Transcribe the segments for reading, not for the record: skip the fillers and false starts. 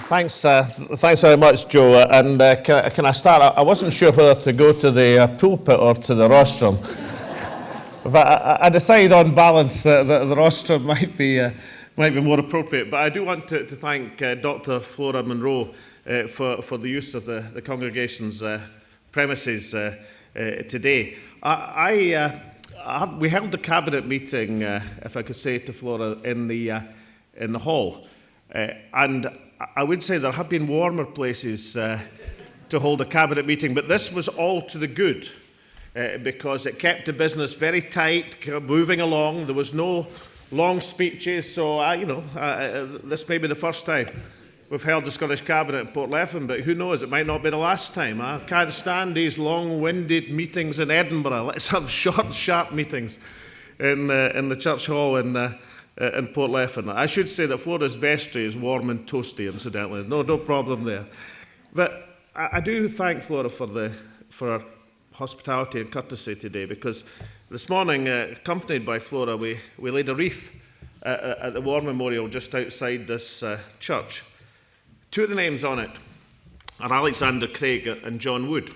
Thanks very much, Joe. And can I start? I wasn't sure whether to go to the pulpit or to the rostrum. But I decided on balance that the rostrum might be more appropriate. But I do want to thank Dr. Flora Monroe for the use of the congregation's premises today. We held the cabinet meeting, if I could say to Flora, in the hall, and I would say there have been warmer places to hold a cabinet meeting, but this was all to the good because it kept the business very tight, moving along. There was no long speeches, so this may be the first time we've held the Scottish Cabinet in Portlethen, but who knows, it might not be the last time. I can't stand these long-winded meetings in Edinburgh. Let's have short, sharp meetings in the church hall in Portlethen. I should say that Flora's vestry is warm and toasty, incidentally. No problem there. But I do thank Flora for her hospitality and courtesy today, because this morning, accompanied by Flora, we laid a wreath at the War Memorial just outside this church. Two of the names on it are Alexander Craig and John Wood,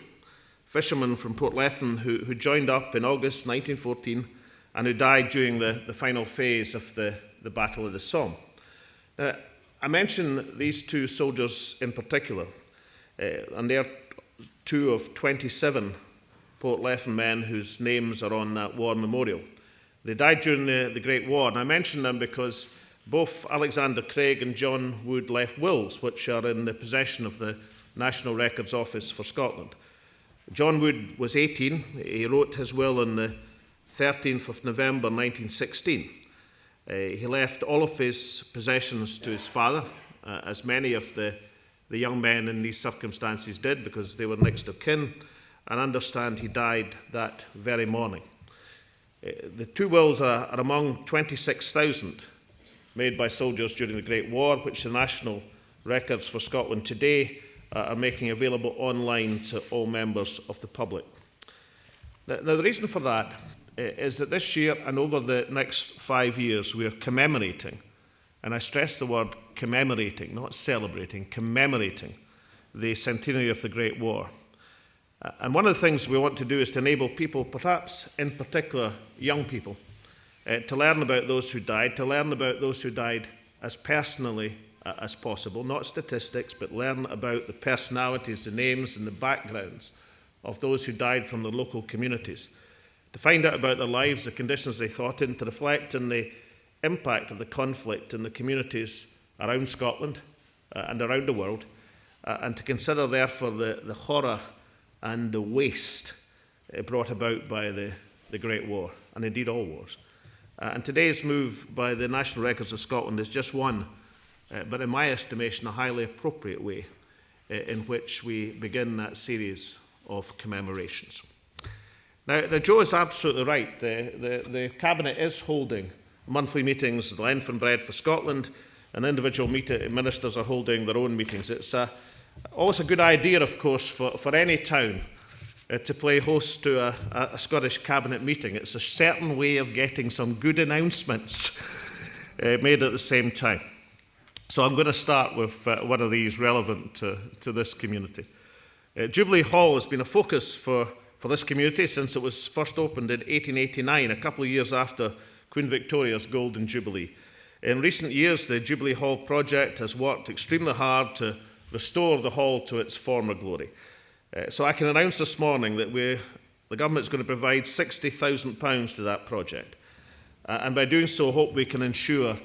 fishermen from Portlethen who joined up in August 1914 and who died during the final phase of the Battle of the Somme. Now, I mention these two soldiers in particular, and they're two of 27 Portlethen men whose names are on that war memorial. They died during the Great War, and I mention them because both Alexander Craig and John Wood left wills, which are in the possession of the National Records Office for Scotland. John Wood was 18. He wrote his will on the 13th of November 1916. He left all of his possessions to his father, as many of the young men in these circumstances did, because they were next of kin, and understand he died that very morning. The two wills are among 26,000 made by soldiers during the Great War, which the National Records for Scotland today are making available online to all members of the public. Now, the reason for that is that this year and over the next 5 years we are commemorating, and I stress the word commemorating, not celebrating, commemorating the centenary of the Great War. And one of the things we want to do is to enable people, perhaps in particular young people, to learn about those who died, to learn about those who died as personally as possible, not statistics, but learn about the personalities, the names and the backgrounds of those who died from the local communities, to find out about their lives, the conditions they fought in, to reflect on the impact of the conflict in the communities around Scotland and around the world, and to consider therefore the horror and the waste brought about by the Great War, and indeed all wars. And today's move by the National Records of Scotland is just one, but in my estimation, a highly appropriate way in which we begin that series of commemorations. Now Joe is absolutely right. The Cabinet is holding monthly meetings, the Length and Breadth for Scotland, and individual ministers are holding their own meetings. It's always a good idea, of course, for any town to play host to a Scottish Cabinet meeting. It's a certain way of getting some good announcements made at the same time. So I'm going to start with one of these relevant to this community. Jubilee Hall has been a focus for this community since it was first opened in 1889, a couple of years after Queen Victoria's Golden Jubilee. In recent years, the Jubilee Hall project has worked extremely hard to restore the hall to its former glory. So I can announce this morning that the government is going to provide £60,000 to that project. And by doing so, hope we can ensure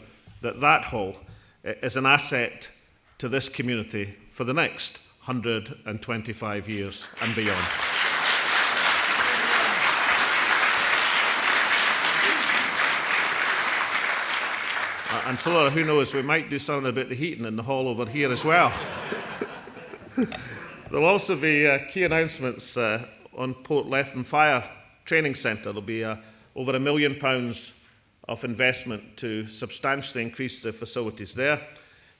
that that hall is an asset to this community for the next 125 years and beyond. And Flora, who knows, we might do something about the heating in the hall over here as well. There'll also be key announcements on Portlethen Fire Training Centre. There'll be over £1 million of investment to substantially increase the facilities there.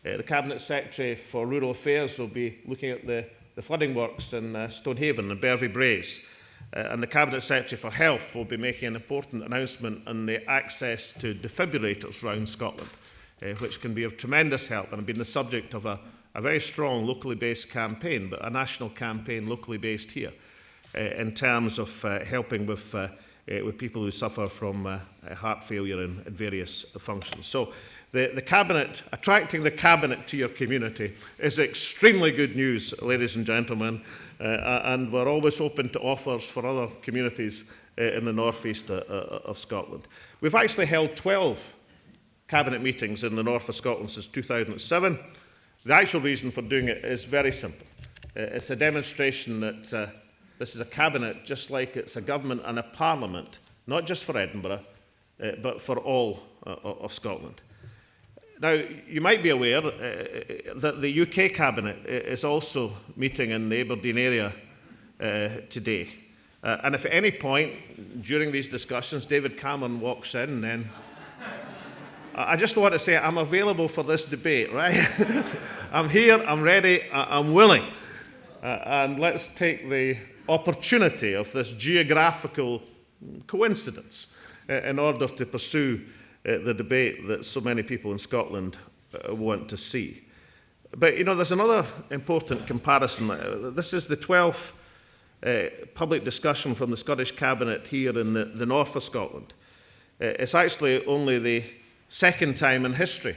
The Cabinet Secretary for Rural Affairs will be looking at the flooding works in Stonehaven and Bervie Braes. And the Cabinet Secretary for Health will be making an important announcement on the access to defibrillators around Scotland, which can be of tremendous help and have been the subject of a a very strong locally based campaign, but a national campaign locally based here in terms of helping with people who suffer from heart failure and various functions. So the Cabinet, attracting the Cabinet to your community is extremely good news, ladies and gentlemen, and we're always open to offers for other communities in the northeast of Scotland. We've actually held 12 Cabinet meetings in the north of Scotland since 2007. The actual reason for doing it is very simple. It's a demonstration that this is a Cabinet just like it's a government and a Parliament, not just for Edinburgh, but for all of Scotland. Now, you might be aware that the UK Cabinet is also meeting in the Aberdeen area today. And if at any point during these discussions David Cameron walks in, then I just want to say I'm available for this debate, right? I'm here, I'm ready, I'm willing. And let's take the opportunity of this geographical coincidence in order to pursue the debate that so many people in Scotland want to see. But, you know, there's another important comparison. This is the 12th public discussion from the Scottish Cabinet here in the north of Scotland. It's actually only the second time in history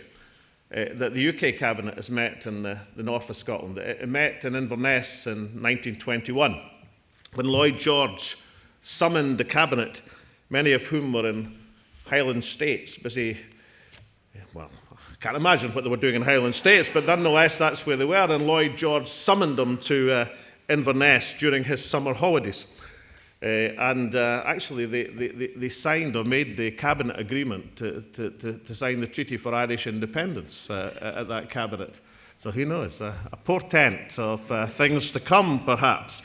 that the UK Cabinet has met in the north of Scotland. It met in Inverness in 1921, when Lloyd George summoned the Cabinet, many of whom were in Highland States, busy, well, I can't imagine what they were doing in Highland States, but nonetheless that's where they were, and Lloyd George summoned them to Inverness during his summer holidays. Actually, they signed or made the Cabinet agreement to sign the Treaty for Irish Independence at that Cabinet. So who knows, a portent of things to come, perhaps.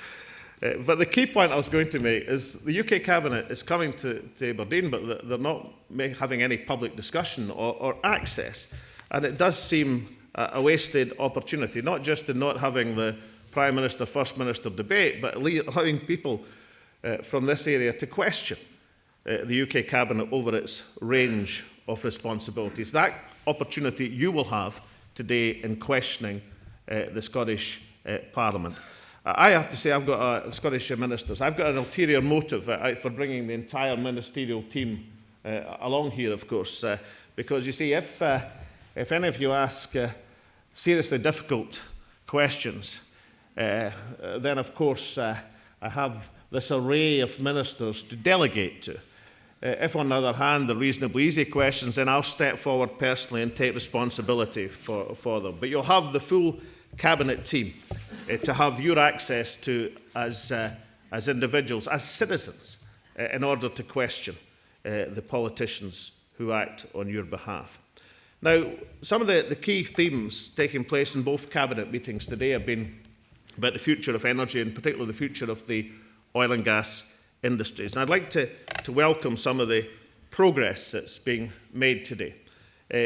But the key point I was going to make is the UK Cabinet is coming to Aberdeen, but they're not having any public discussion or access. And it does seem a wasted opportunity, not just in not having the Prime Minister, First Minister debate, but allowing people from this area to question the UK Cabinet over its range of responsibilities. That opportunity you will have today in questioning the Scottish Parliament. I have to say I've got Scottish ministers. I've got an ulterior motive for bringing the entire ministerial team along here, of course, because you see, if any of you ask seriously difficult questions, then of course I have this array of ministers to delegate to. If, on the other hand, they're reasonably easy questions, then I'll step forward personally and take responsibility for them. But you'll have the full Cabinet team to have your access to as individuals, as citizens, in order to question the politicians who act on your behalf. Now, some of the key themes taking place in both Cabinet meetings today have been about the future of energy, and particularly the future of the oil and gas industries. And I'd like to welcome some of the progress that's being made today.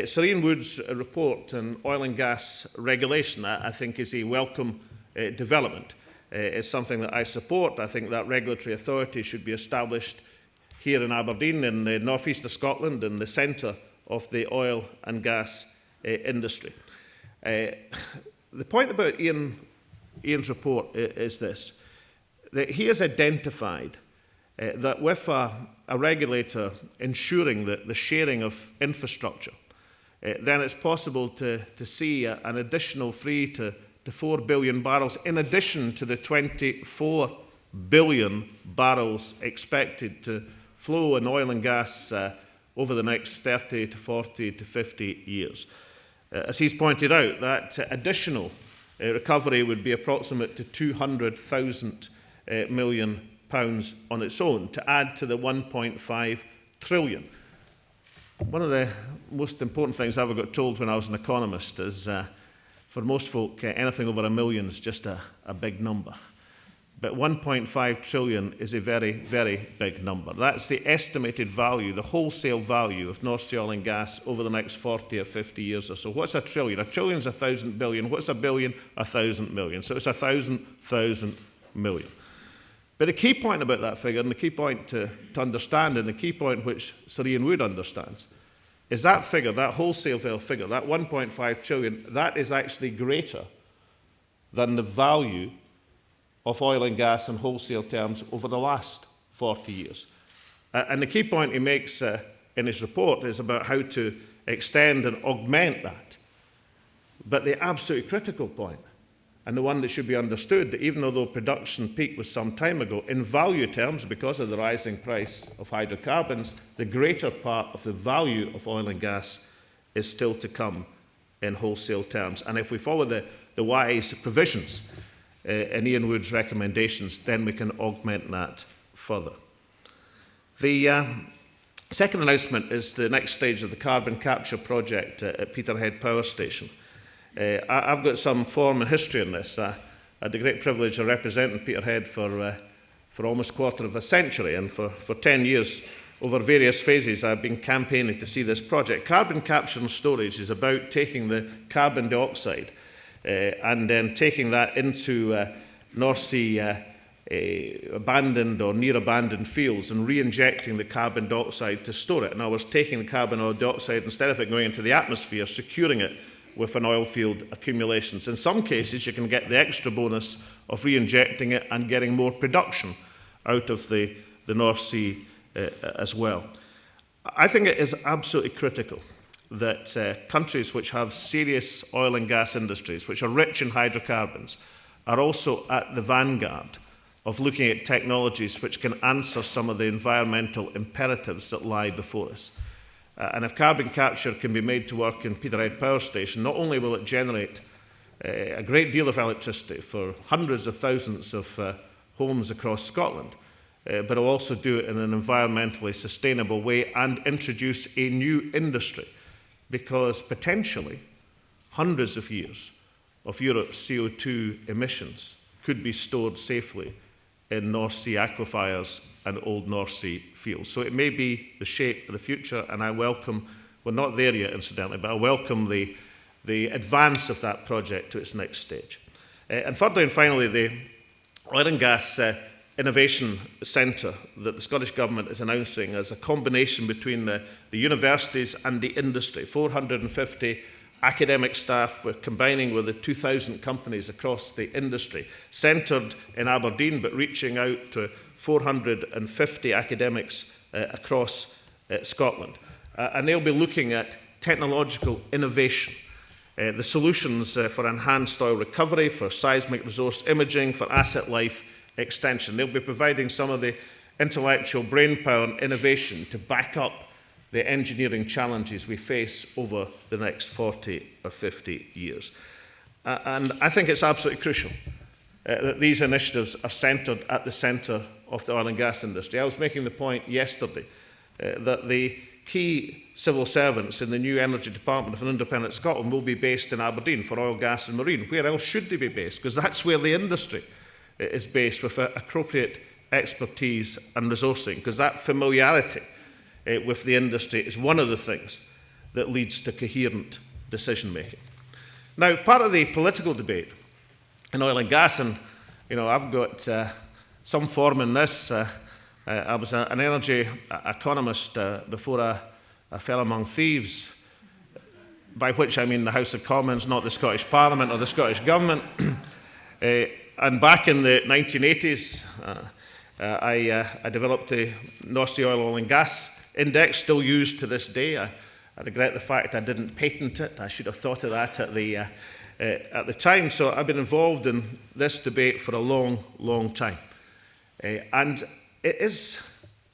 Serene Wood's report on oil and gas regulation, I think, is a welcome development. It's something that I support. I think that regulatory authority should be established here in Aberdeen, in the northeast of Scotland, in the centre of the oil and gas industry. The point about Ian's report is this, that he has identified that with a regulator ensuring the sharing of infrastructure, then it's possible to see an additional 3 to 4 billion barrels in addition to the 24 billion barrels expected to flow in oil and gas over the next 30 to 40 to 50 years. As he's pointed out, that additional recovery would be approximate to £200,000 million on its own, to add to the 1.5 trillion. One of the most important things I ever got told when I was an economist is for most folk, anything over $1 million is just a big number. But 1.5 trillion is a very, very big number. That's the estimated value, the wholesale value of North Sea oil and gas over the next 40 or 50 years or so. What's a trillion? A trillion is 1,000 billion. What's a billion? 1,000 million. So it's 1,000 million. But the key point about that figure, and the key point to understand, and the key point which Serene Wood understands, is that figure, that wholesale figure, that 1.5 trillion, that is actually greater than the value of oil and gas in wholesale terms over the last 40 years. And the key point he makes in his report is about how to extend and augment that. But the absolutely critical point, and the one that should be understood, that even though production peak was some time ago, in value terms, because of the rising price of hydrocarbons, the greater part of the value of oil and gas is still to come in wholesale terms. And if we follow the wise provisions in Ian Wood's recommendations, then we can augment that further. The second announcement is the next stage of the carbon capture project at Peterhead Power Station. I've got some form and history in this. I had the great privilege of representing Peterhead for almost a quarter of a century, and for 10 years, over various phases, I've been campaigning to see this project. Carbon capture and storage is about taking the carbon dioxide and then taking that into North Sea abandoned or near abandoned fields and re-injecting the carbon dioxide to store it. In other words, taking the carbon dioxide, instead of it going into the atmosphere, securing it with an oil field accumulations. In some cases, you can get the extra bonus of re-injecting it and getting more production out of the North Sea as well. I think it is absolutely critical that countries which have serious oil and gas industries, which are rich in hydrocarbons, are also at the vanguard of looking at technologies which can answer some of the environmental imperatives that lie before us. And if carbon capture can be made to work in Peterhead Power Station, not only will it generate a great deal of electricity for hundreds of thousands of homes across Scotland, but it'll also do it in an environmentally sustainable way and introduce a new industry, because potentially hundreds of years of Europe's CO2 emissions could be stored safely in North Sea aquifers and old North Sea fields. So it may be the shape of the future, and I welcome, we're not there yet incidentally, but I welcome the advance of that project to its next stage. And thirdly and finally, the Oil and Gas Innovation Centre that the Scottish Government is announcing as a combination between the universities and the industry. 450 academic staff, we're combining with the 2,000 companies across the industry, centred in Aberdeen, but reaching out to 450 academics across Scotland. And they'll be looking at technological innovation, the solutions for enhanced oil recovery, for seismic resource imaging, for asset life extension. They'll be providing some of the intellectual brainpower and innovation to back up the engineering challenges we face over the next 40 or 50 years. And I think it's absolutely crucial that these initiatives are centred at the centre of the oil and gas industry. I was making the point yesterday that the key civil servants in the new Energy Department of an independent Scotland will be based in Aberdeen for oil, gas and marine. Where else should they be based? Because that's where the industry is based, with appropriate expertise and resourcing, because that familiarity with the industry is one of the things that leads to coherent decision making. Now, part of the political debate in oil and gas, and I've got some form in this. I was an energy economist before I fell among thieves, by which I mean the House of Commons, not the Scottish Parliament or the Scottish Government. And back in the 1980s, I developed the North Sea Oil and Gas Index, still used to this day. I regret the fact I didn't patent it. I should have thought of that at the time. So I've been involved in this debate for a long, long time. And it is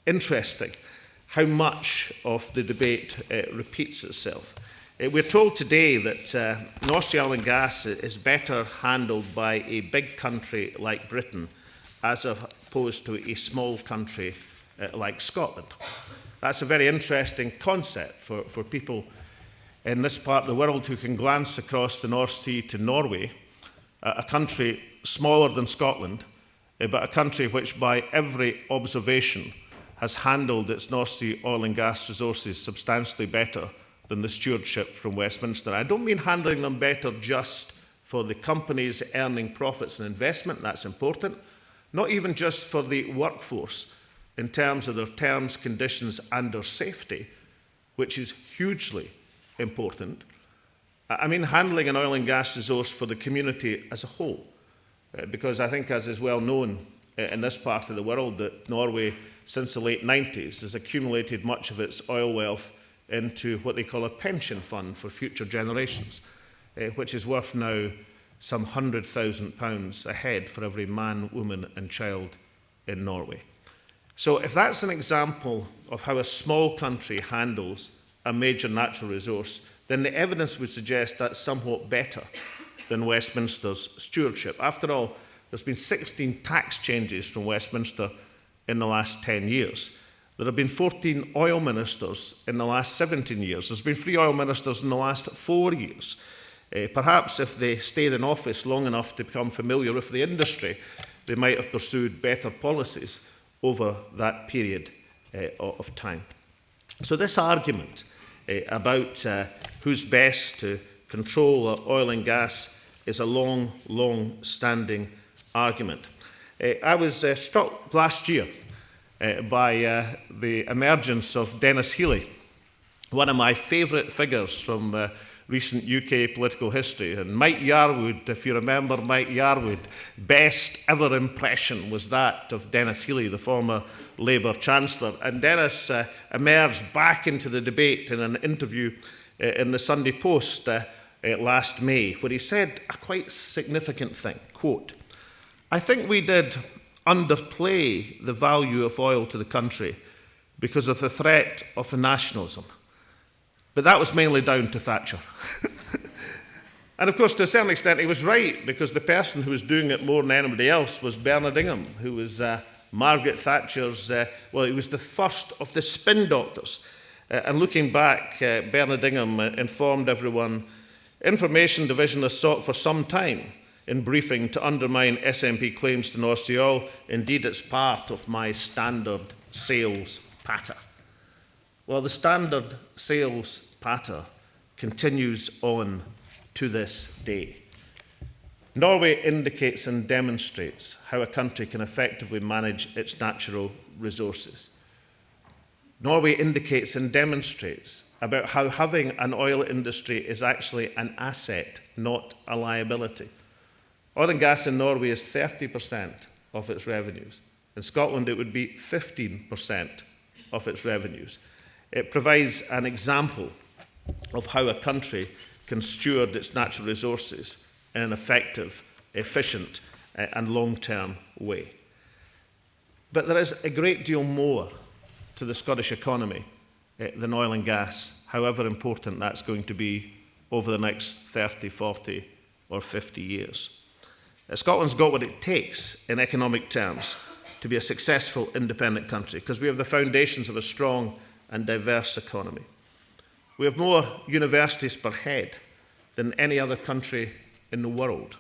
interesting how much of the debate repeats itself. We're told today that North Sea oil and gas is better handled by a big country like Britain as opposed to a small country like Scotland. That's a very interesting concept for people in this part of the world who can glance across the North Sea to Norway, a country smaller than Scotland, but a country which by every observation has handled its North Sea oil and gas resources substantially better than the stewardship from Westminster. I don't mean handling them better just for the companies earning profits and investment, that's important, not even just for the workforce in terms of their terms, conditions and their safety, which is hugely important. I mean handling an oil and gas resource for the community as a whole, because I think, as is well known in this part of the world, that Norway, since the late 90s, has accumulated much of its oil wealth into what they call a pension fund for future generations, which is worth now some £100,000 a head for every man, woman and child in Norway. So if that's an example of how a small country handles a major natural resource, then the evidence would suggest that's somewhat better than Westminster's stewardship. After all, there's been 16 tax changes from Westminster in the last 10 years. There have been 14 oil ministers in the last 17 years. There's been 3 oil ministers in the last 4 years. Perhaps if they stayed in office long enough to become familiar with the industry, they might have pursued better policies over that period of time. So this argument about who's best to control oil and gas is a long-standing argument. I was struck last year by the emergence of Denis Healey, one of my favourite figures from recent UK political history. And Mike Yarwood, if you remember Mike Yarwood, best ever impression was that of Denis Healey, the former Labour Chancellor. And Denis emerged back into the debate in an interview in the Sunday Post last May, where he said a quite significant thing, quote, "I think we did underplay the value of oil to the country because of the threat of nationalism. But that was mainly down to Thatcher." And of course, to a certain extent, he was right, because the person who was doing it more than anybody else was Bernard Ingham, who was Margaret Thatcher's, he was the first of the spin doctors. And looking back, Bernard Ingham informed everyone, "Information Division has sought for some time in briefing to undermine SNP claims to North Sea oil. Indeed, it's part of my standard sales patter." Well, the standard sales patter continues on to this day. Norway indicates and demonstrates how a country can effectively manage its natural resources. Norway indicates and demonstrates about how having an oil industry is actually an asset, not a liability. Oil and gas in Norway is 30% of its revenues. In Scotland, it would be 15% of its revenues. It provides an example of how a country can steward its natural resources in an effective, efficient, and long-term way. But there is a great deal more to the Scottish economy than oil and gas, however important that's going to be over the next 30, 40, or 50 years. Scotland's got what it takes in economic terms to be a successful independent country, because we have the foundations of a strong and diverse economy. We have more universities per head than any other country in the world.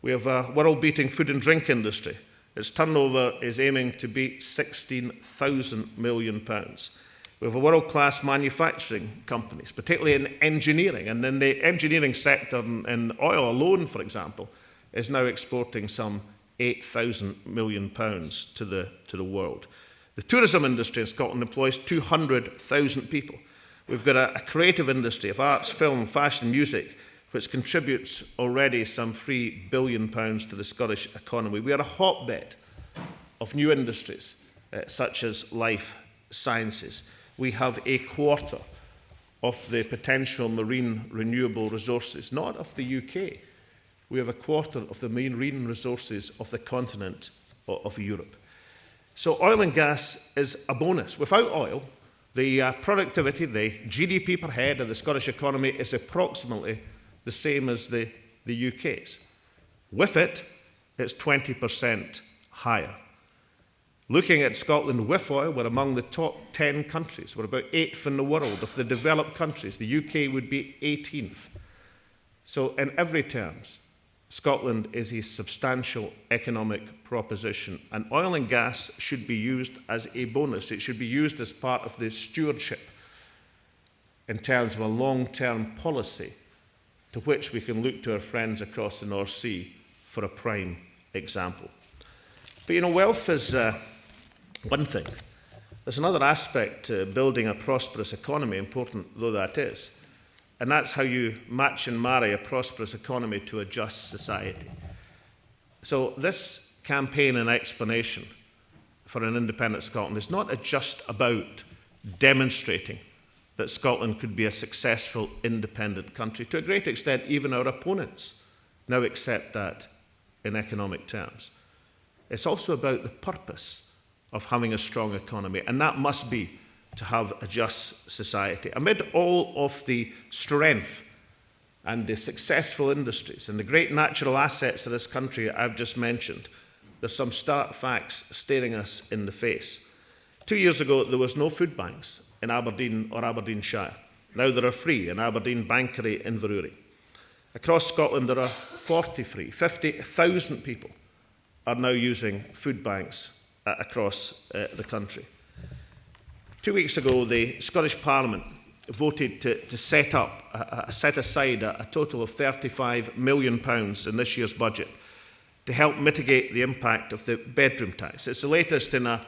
We have a world-beating food and drink industry. Its turnover is aiming to beat £16,000 million. We have a world-class manufacturing companies, particularly in engineering. And in the engineering sector in oil alone, for example, is now exporting some £8,000 million to the world. The tourism industry in Scotland employs 200,000 people. We've got a creative industry of arts, film, fashion, music, which contributes already some £3 billion to the Scottish economy. We are a hotbed of new industries, such as life sciences. We have a quarter of the potential marine renewable resources, not of the UK. We have a quarter of the marine resources of the continent of Europe. So oil and gas is a bonus. Without oil, the productivity, the GDP per head of the Scottish economy is approximately the same as the UK's. With it, it's 20% higher. Looking at Scotland with oil, we're among the top 10 countries. We're about 8th in the world. Of the developed countries, the UK would be 18th. So in every terms, Scotland is a substantial economic proposition, and oil and gas should be used as a bonus. It should be used as part of the stewardship in terms of a long-term policy to which we can look to our friends across the North Sea for a prime example. But wealth is one thing. There's another aspect to building a prosperous economy, important though that is. And that's how you match and marry a prosperous economy to a just society. So this campaign and explanation for an independent Scotland is not just about demonstrating that Scotland could be a successful independent country. To a great extent, even our opponents now accept that in economic terms. It's also about the purpose of having a strong economy, and that must be to have a just society. Amid all of the strength and the successful industries and the great natural assets of this country I've just mentioned, there's some stark facts staring us in the face. 2 years ago, there was no food banks in Aberdeen or Aberdeenshire. Now there are 3 in Aberdeen, Bankery, and Inverurie. Across Scotland, there are 43. 50,000 people are now using food banks across the country. 2 weeks ago, the Scottish Parliament voted to set aside a total of £35 million in this year's budget to help mitigate the impact of the bedroom tax. It's the latest in a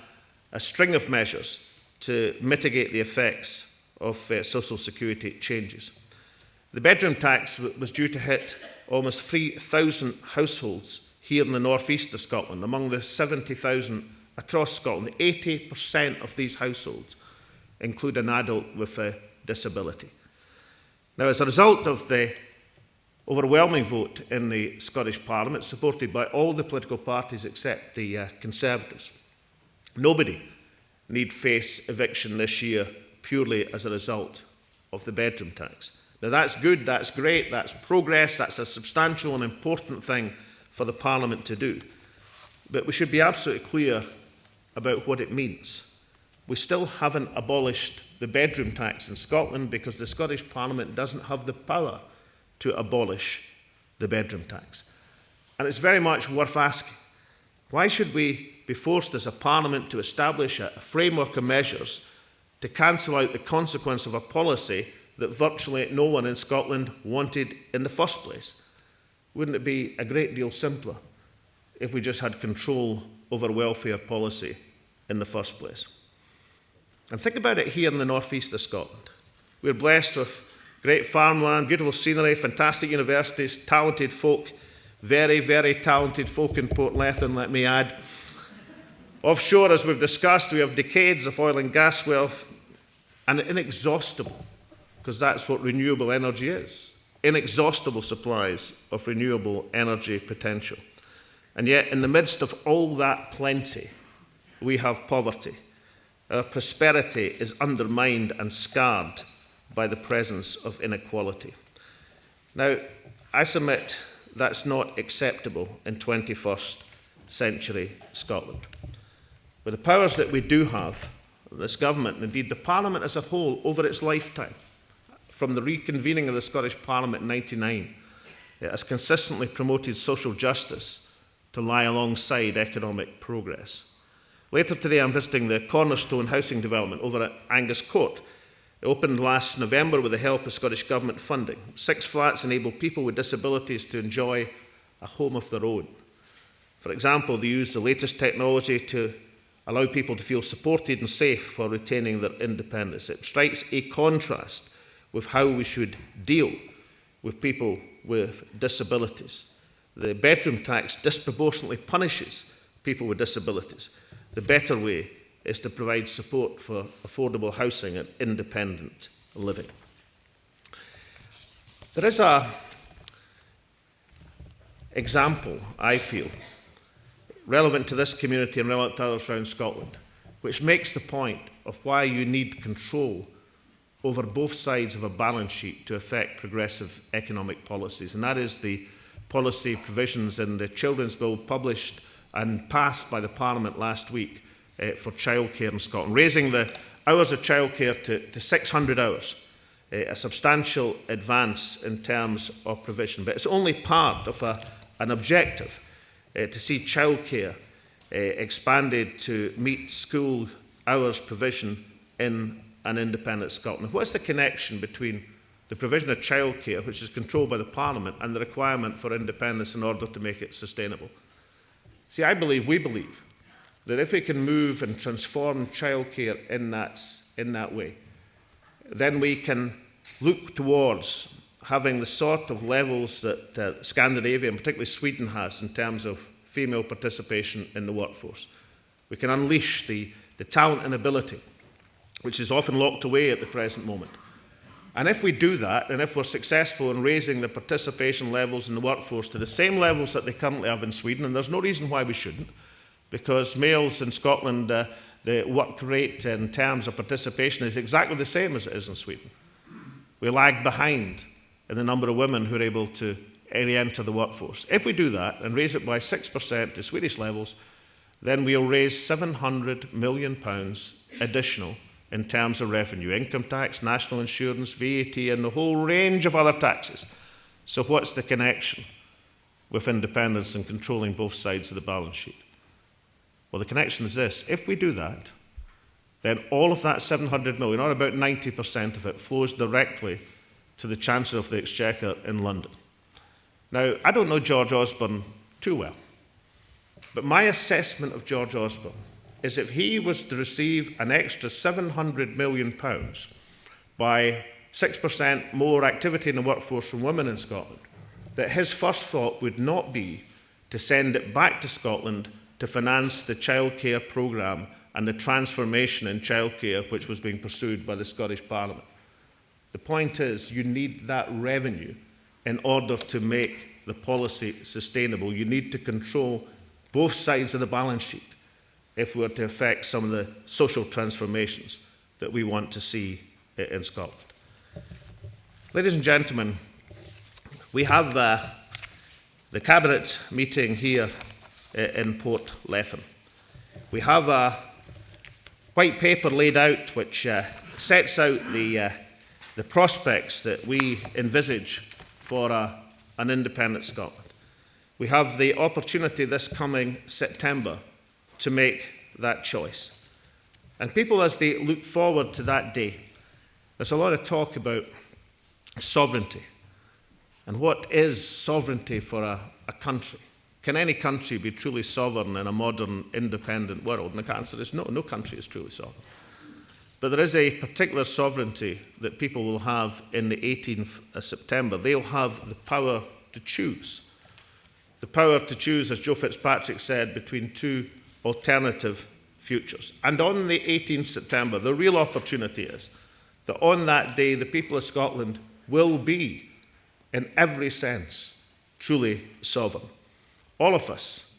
string of measures to mitigate the effects of social security changes. The bedroom tax was due to hit almost 3,000 households here in the northeast of Scotland. Among the 70,000 across Scotland, 80% of these households include an adult with a disability. Now, as a result of the overwhelming vote in the Scottish Parliament, supported by all the political parties except the Conservatives, nobody need face eviction this year purely as a result of the bedroom tax. Now, that's good, that's great, that's progress, that's a substantial and important thing for the Parliament to do. But we should be absolutely clear about what it means. We still haven't abolished the bedroom tax in Scotland because the Scottish Parliament doesn't have the power to abolish the bedroom tax. And it's very much worth asking, why should we be forced as a Parliament to establish a framework of measures to cancel out the consequence of a policy that virtually no one in Scotland wanted in the first place? Wouldn't it be a great deal simpler if we just had control over welfare policy in the first place? And think about it here in the northeast of Scotland. We're blessed with great farmland, beautiful scenery, fantastic universities, talented folk, very, very talented folk in Portlethen, let me add. Offshore, as we've discussed, we have decades of oil and gas wealth, and inexhaustible, because that's what renewable energy is, inexhaustible supplies of renewable energy potential. And yet, in the midst of all that plenty, we have poverty. Our prosperity is undermined and scarred by the presence of inequality. Now, I submit that's not acceptable in 21st century Scotland. With the powers that we do have, this government, and indeed the Parliament as a whole, over its lifetime, from the reconvening of the Scottish Parliament in 1999, it has consistently promoted social justice to lie alongside economic progress. Later today, I'm visiting the Cornerstone housing development over at Angus Court. It opened last November with the help of Scottish Government funding. 6 flats enable people with disabilities to enjoy a home of their own. For example, they use the latest technology to allow people to feel supported and safe while retaining their independence. It strikes a contrast with how we should deal with people with disabilities. The bedroom tax disproportionately punishes people with disabilities. The better way is to provide support for affordable housing and independent living. There is an example, I feel, relevant to this community and relevant to others around Scotland, which makes the point of why you need control over both sides of a balance sheet to affect progressive economic policies. And that is the policy provisions in the Children's Bill published and passed by the Parliament last week for childcare in Scotland, raising the hours of childcare to 600 hours, a substantial advance in terms of provision. But it's only part of an objective to see childcare expanded to meet school hours provision in an independent Scotland. What's the connection between the provision of childcare, which is controlled by the Parliament, and the requirement for independence in order to make it sustainable? See, we believe that if we can move and transform childcare in that way, then we can look towards having the sort of levels that Scandinavia, and particularly Sweden, has in terms of female participation in the workforce. We can unleash the talent and ability, which is often locked away at the present moment. And if we do that, and if we're successful in raising the participation levels in the workforce to the same levels that they currently have in Sweden, and there's no reason why we shouldn't, because males in Scotland, the work rate in terms of participation is exactly the same as it is in Sweden. We lag behind in the number of women who are able to enter the workforce. If we do that and raise it by 6% to Swedish levels, then we'll raise £700 million additional in terms of revenue, income tax, national insurance, VAT, and the whole range of other taxes. So what's the connection with independence and controlling both sides of the balance sheet? Well, the connection is this. If we do that, then all of that 700 million, or about 90% of it, flows directly to the Chancellor of the Exchequer in London. Now, I don't know George Osborne too well, but my assessment of George Osborne is if he was to receive an extra £700 million by 6% more activity in the workforce from women in Scotland, that his first thought would not be to send it back to Scotland to finance the childcare programme and the transformation in childcare which was being pursued by the Scottish Parliament. The point is, you need that revenue in order to make the policy sustainable. You need to control both sides of the balance sheet if we were to effect some of the social transformations that we want to see in Scotland. Ladies and gentlemen, we have the Cabinet meeting here in Portlethen. We have a white paper laid out which sets out the prospects that we envisage for an independent Scotland. We have the opportunity this coming September to make that choice. And people, as they look forward to that day, there's a lot of talk about sovereignty. And what is sovereignty for a country? Can any country be truly sovereign in a modern, independent world? And the answer is no, no country is truly sovereign. But there is a particular sovereignty that people will have in the 18th of September. They'll have the power to choose. The power to choose, as Joe Fitzpatrick said, between two alternative futures. And on the 18th September, the real opportunity is that on that day, the people of Scotland will be, in every sense, truly sovereign. All of us,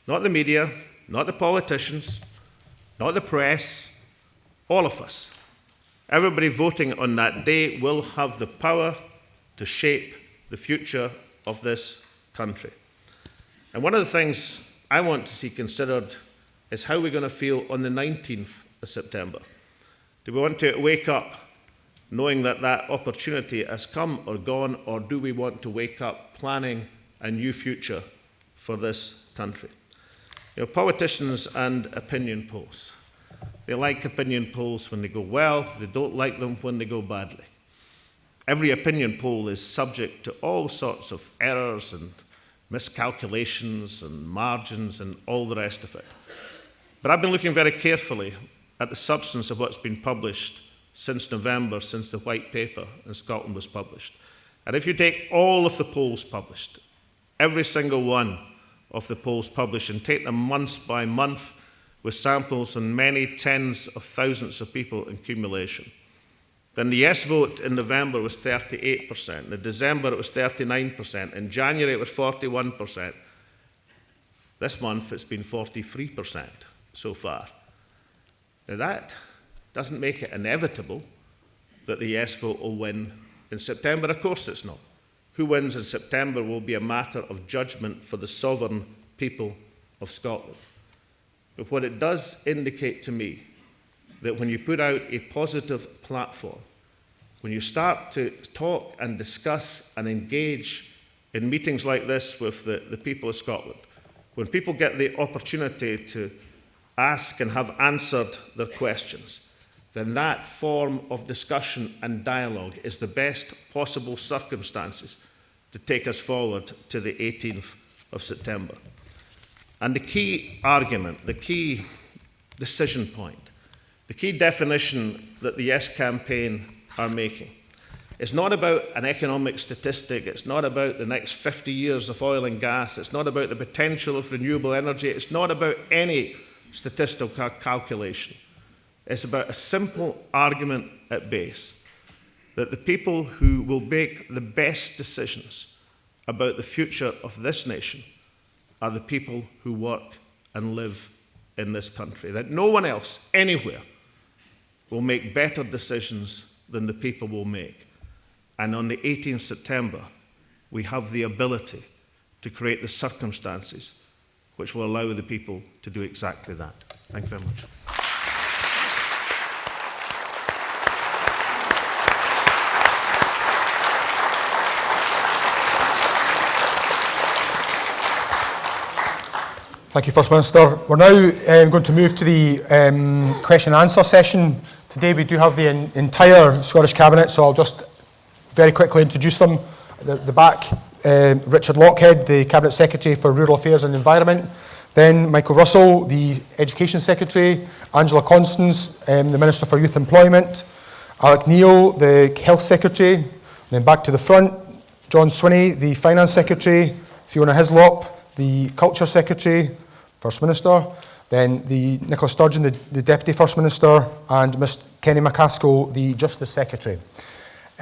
not the media, not the politicians, not the press, all of us, everybody voting on that day will have the power to shape the future of this country. And one of the things I want to see considered is how we're going to feel on the 19th of September. Do we want to wake up knowing that that opportunity has come or gone, or do we want to wake up planning a new future for this country? You know, politicians and opinion polls. They like opinion polls when they go well, they don't like them when they go badly. Every opinion poll is subject to all sorts of errors and miscalculations and margins and all the rest of it. But I've been looking very carefully at the substance of what's been published since November, since the white paper in Scotland was published. And if you take all of the polls published, every single one of the polls published, and take them month by month with samples and many tens of thousands of people in accumulation, then the yes vote in November was 38%. In December, it was 39%. In January, it was 41%. This month, it's been 43% so far. Now, that doesn't make it inevitable that the yes vote will win in September. Of course it's not. Who wins in September will be a matter of judgment for the sovereign people of Scotland. But what it does indicate to me, that when you put out a positive platform, when you start to talk and discuss and engage in meetings like this with the people of Scotland, when people get the opportunity to ask and have answered their questions, then that form of discussion and dialogue is the best possible circumstances to take us forward to the 18th of September. And the key argument, the key decision point, the key definition that the Yes campaign are making It's not about an economic statistic. It's not about the next 50 years of oil and gas. It's not about the potential of renewable energy. It's not about any statistical calculation. It's about a simple argument at base, that the people who will make the best decisions about the future of this nation are the people who work and live in this country. That no one else, anywhere, will make better decisions than the people will make. And on the 18th September, we have the ability to create the circumstances which will allow the people to do exactly that. Thank you very much. Thank you, First Minister. We're now going to move to the question and answer session. Today we do have the entire Scottish Cabinet, so I'll just very quickly introduce them. At the back, Richard Lockhead, the Cabinet Secretary for Rural Affairs and Environment. Then Michael Russell, the Education Secretary. Angela Constance, the Minister for Youth Employment. Alec Neil, the Health Secretary. Then back to the front, John Swinney, the Finance Secretary. Fiona Hislop, the Culture Secretary, First Minister. Then Nicola Sturgeon, the Deputy First Minister, and Ms Kenny McCaskill, the Justice Secretary.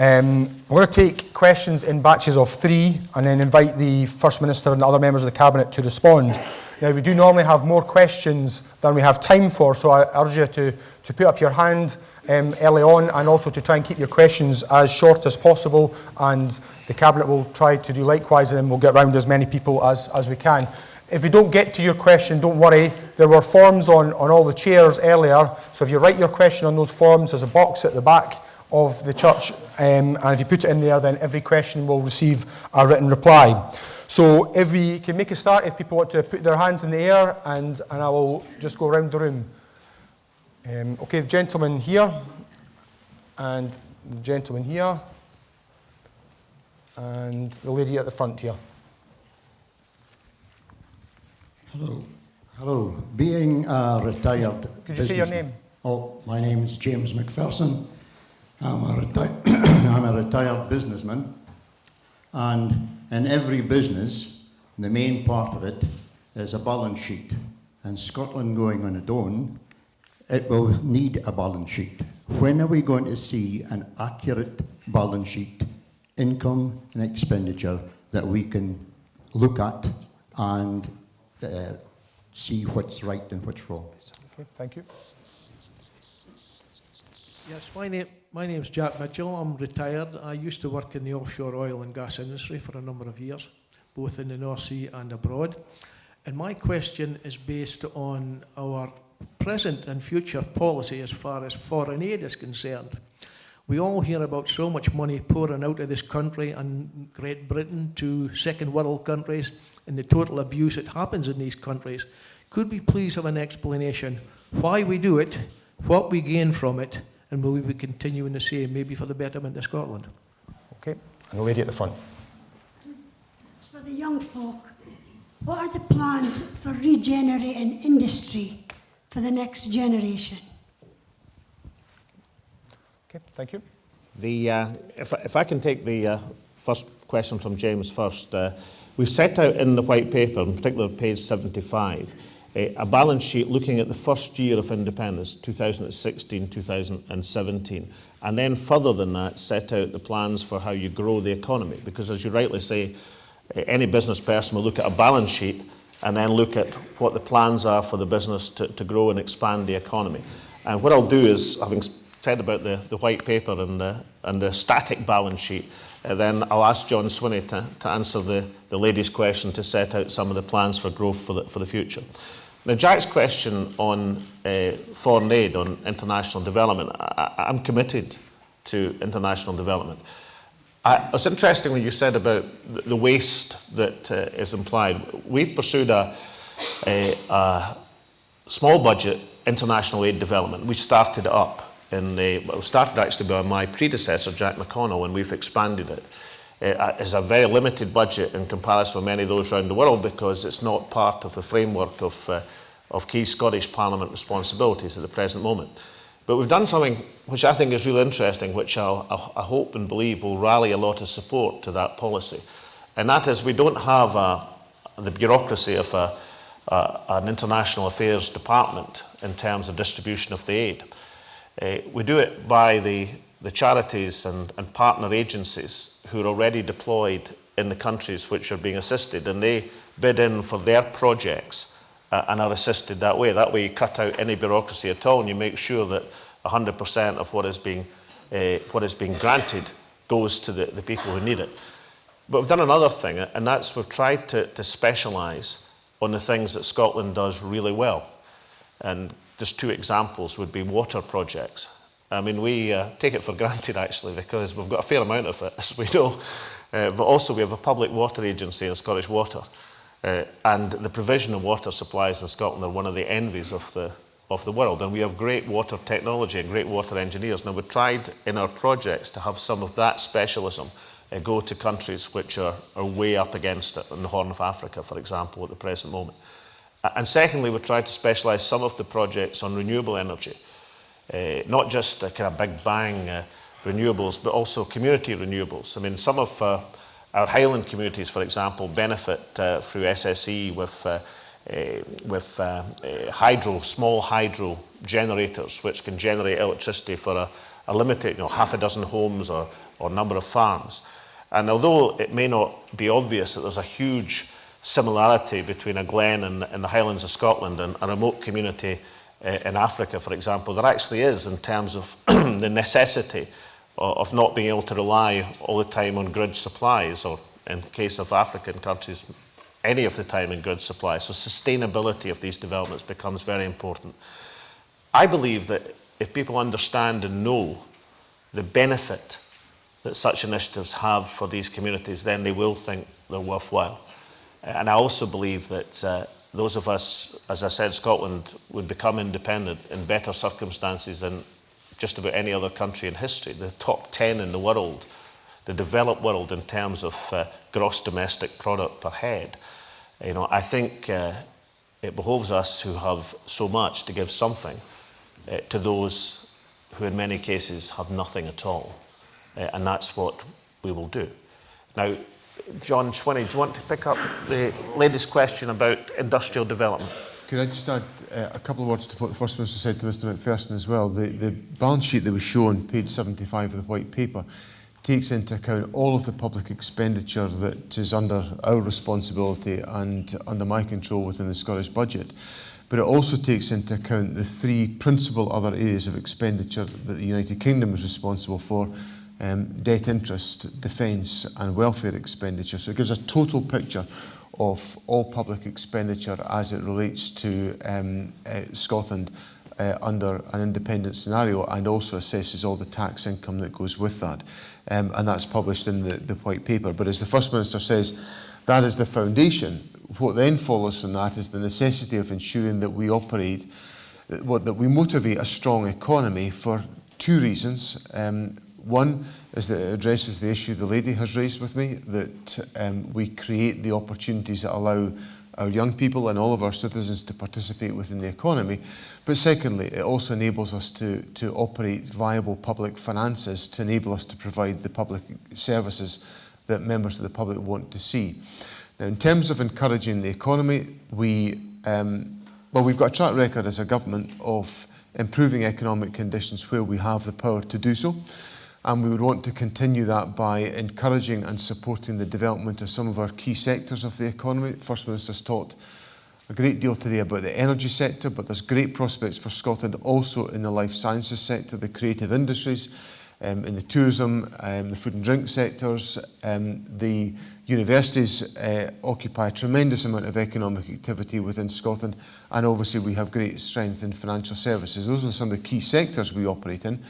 I'm going to take questions in batches of 3 and then invite the First Minister and the other members of the Cabinet to respond. Now, we do normally have more questions than we have time for, so I urge you to put up your hand early on, and also to try and keep your questions as short as possible, and the Cabinet will try to do likewise, and then we'll get round as many people as we can. If we don't get to your question, don't worry. There were forms on all the chairs earlier, so if you write your question on those forms, there's a box at the back of the church, and if you put it in there, then every question will receive a written reply. So if we can make a start, if people want to put their hands in the air, and I will just go around the room. Okay, the gentleman here, and the gentleman here, and the lady at the front here. Hello. Being a retired Could you say your name? Oh, my name is James McPherson. I'm a retired businessman, and in every business, the main part of it is a balance sheet. And Scotland going on its own, it will need a balance sheet. When are we going to see an accurate balance sheet, income and expenditure, that we can look at and see what's right and what's wrong? Okay, thank you. Yes, my name's Jack Mitchell. I'm retired. I used to work in the offshore oil and gas industry for a number of years, both in the North Sea and abroad. And my question is based on our present and future policy as far as foreign aid is concerned. We all hear about so much money pouring out of this country and Great Britain to second world countries, and the total abuse that happens in these countries. Could we please have an explanation why we do it, what we gain from it, and will we continue in the same, maybe for the betterment of Scotland? Okay, and the lady at the front. It's for the young folk. What are the plans for regenerating industry for the next generation? Okay, thank you. If I can take the first question from James first. We've set out in the white paper, in particular page 75, a balance sheet looking at the first year of independence, 2016, 2017, and then further than that, set out the plans for how you grow the economy. Because as you rightly say, any business person will look at a balance sheet and then look at what the plans are for the business to grow and expand the economy. And what I'll do is, having said about the white paper and the static balance sheet, then I'll ask John Swinney to answer the lady's question, to set out some of the plans for growth for the future. Now, Jack's question on foreign aid, on international development, I'm committed to international development. It was interesting when you said about the waste that is implied. We've pursued a small budget international aid development. We started it up it started actually by my predecessor, Jack McConnell, and we've expanded it. It's a very limited budget in comparison with many of those around the world, because it's not part of the framework of key Scottish Parliament responsibilities at the present moment. But we've done something which I think is really interesting, which I hope and believe will rally a lot of support to that policy. And that is, we don't have the bureaucracy of an international affairs department in terms of distribution of the aid. We do it by the charities and partner agencies who are already deployed in the countries which are being assisted, and they bid in for their projects and are assisted that way. That way you cut out any bureaucracy at all, and you make sure that 100% of what is being granted goes to the people who need it. But we've done another thing, and that's we've tried to specialise on the things that Scotland does really well. And just two examples would be water projects. I mean, we take it for granted, actually, because we've got a fair amount of it, as we know. But also we have a public water agency in Scottish Water. And the provision of water supplies in Scotland are one of the envies of the world. And we have great water technology and great water engineers. Now, we've tried in our projects to have some of that specialism go to countries which are way up against it, in the Horn of Africa, for example, at the present moment. And secondly, we've tried to specialise some of the projects on renewable energy. Not just kind of big bang renewables, but also community renewables. I mean, some of our Highland communities, for example, benefit through SSE with small hydro generators, which can generate electricity for a limited, half a dozen homes or number of farms. And although it may not be obvious that there's a huge similarity between a glen in the Highlands of Scotland and a remote community in Africa, for example, there actually is, in terms of the necessity of not being able to rely all the time on grid supplies, or in case of African countries, any of the time in grid supplies. So sustainability of these developments becomes very important. I believe that if people understand and know the benefit that such initiatives have for these communities, then they will think they're worthwhile. And I also believe that those of us, as I said, Scotland would become independent in better circumstances than just about any other country in history. The top 10 in the world, the developed world, in terms of gross domestic product per head. I think it behoves us who have so much to give something to those who in many cases have nothing at all. And that's what we will do. Now, John Swinney, do you want to pick up the latest question about industrial development? Could I just add a couple of words to what the First Minister said to Mr McPherson as well? The balance sheet that was shown, page 75 of the White Paper, takes into account all of the public expenditure that is under our responsibility and under my control within the Scottish budget. But it also takes into account the three principal other areas of expenditure that the United Kingdom is responsible for: debt interest, defence and welfare expenditure. So it gives a total picture of all public expenditure as it relates to Scotland under an independent scenario, and also assesses all the tax income that goes with that. And that's published in the White Paper. But as the First Minister says, that is the foundation. What then follows from that is the necessity of ensuring that we operate, that we motivate a strong economy for two reasons. One is that it addresses the issue the lady has raised with me, that we create the opportunities that allow our young people and all of our citizens to participate within the economy. But secondly, it also enables us to operate viable public finances to enable us to provide the public services that members of the public want to see. Now, in terms of encouraging the economy, we've got a track record as a government of improving economic conditions where we have the power to do so. And we would want to continue that by encouraging and supporting the development of some of our key sectors of the economy. The First Minister's talked a great deal today about the energy sector, but there's great prospects for Scotland also in the life sciences sector, the creative industries, in the tourism, the food and drink sectors. The universities occupy a tremendous amount of economic activity within Scotland, and obviously we have great strength in financial services. Those are some of the key sectors we operate in.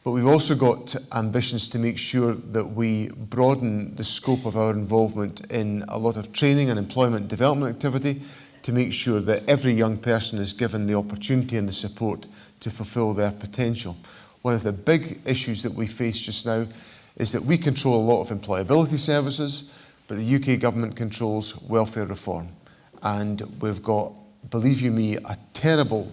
But we've also got ambitions to make sure that we broaden the scope of our involvement in a lot of training and employment development activity to make sure that every young person is given the opportunity and the support to fulfil their potential. One of the big issues that we face just now is that we control a lot of employability services, but the UK government controls welfare reform. And we've got, believe you me, a terrible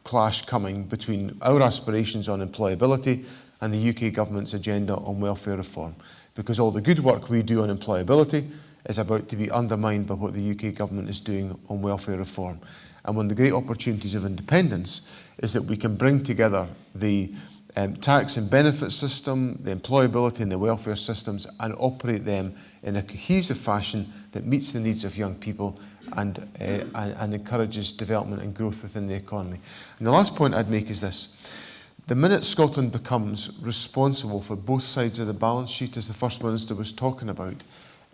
clash coming between our aspirations on employability and the UK government's agenda on welfare reform, because all the good work we do on employability is about to be undermined by what the UK government is doing on welfare reform. And one of the great opportunities of independence is that we can bring together the tax and benefit system, the employability and the welfare systems, and operate them in a cohesive fashion that meets the needs of young people and encourages development and growth within the economy. And the last point I'd make is this. The minute Scotland becomes responsible for both sides of the balance sheet, as the First Minister was talking about,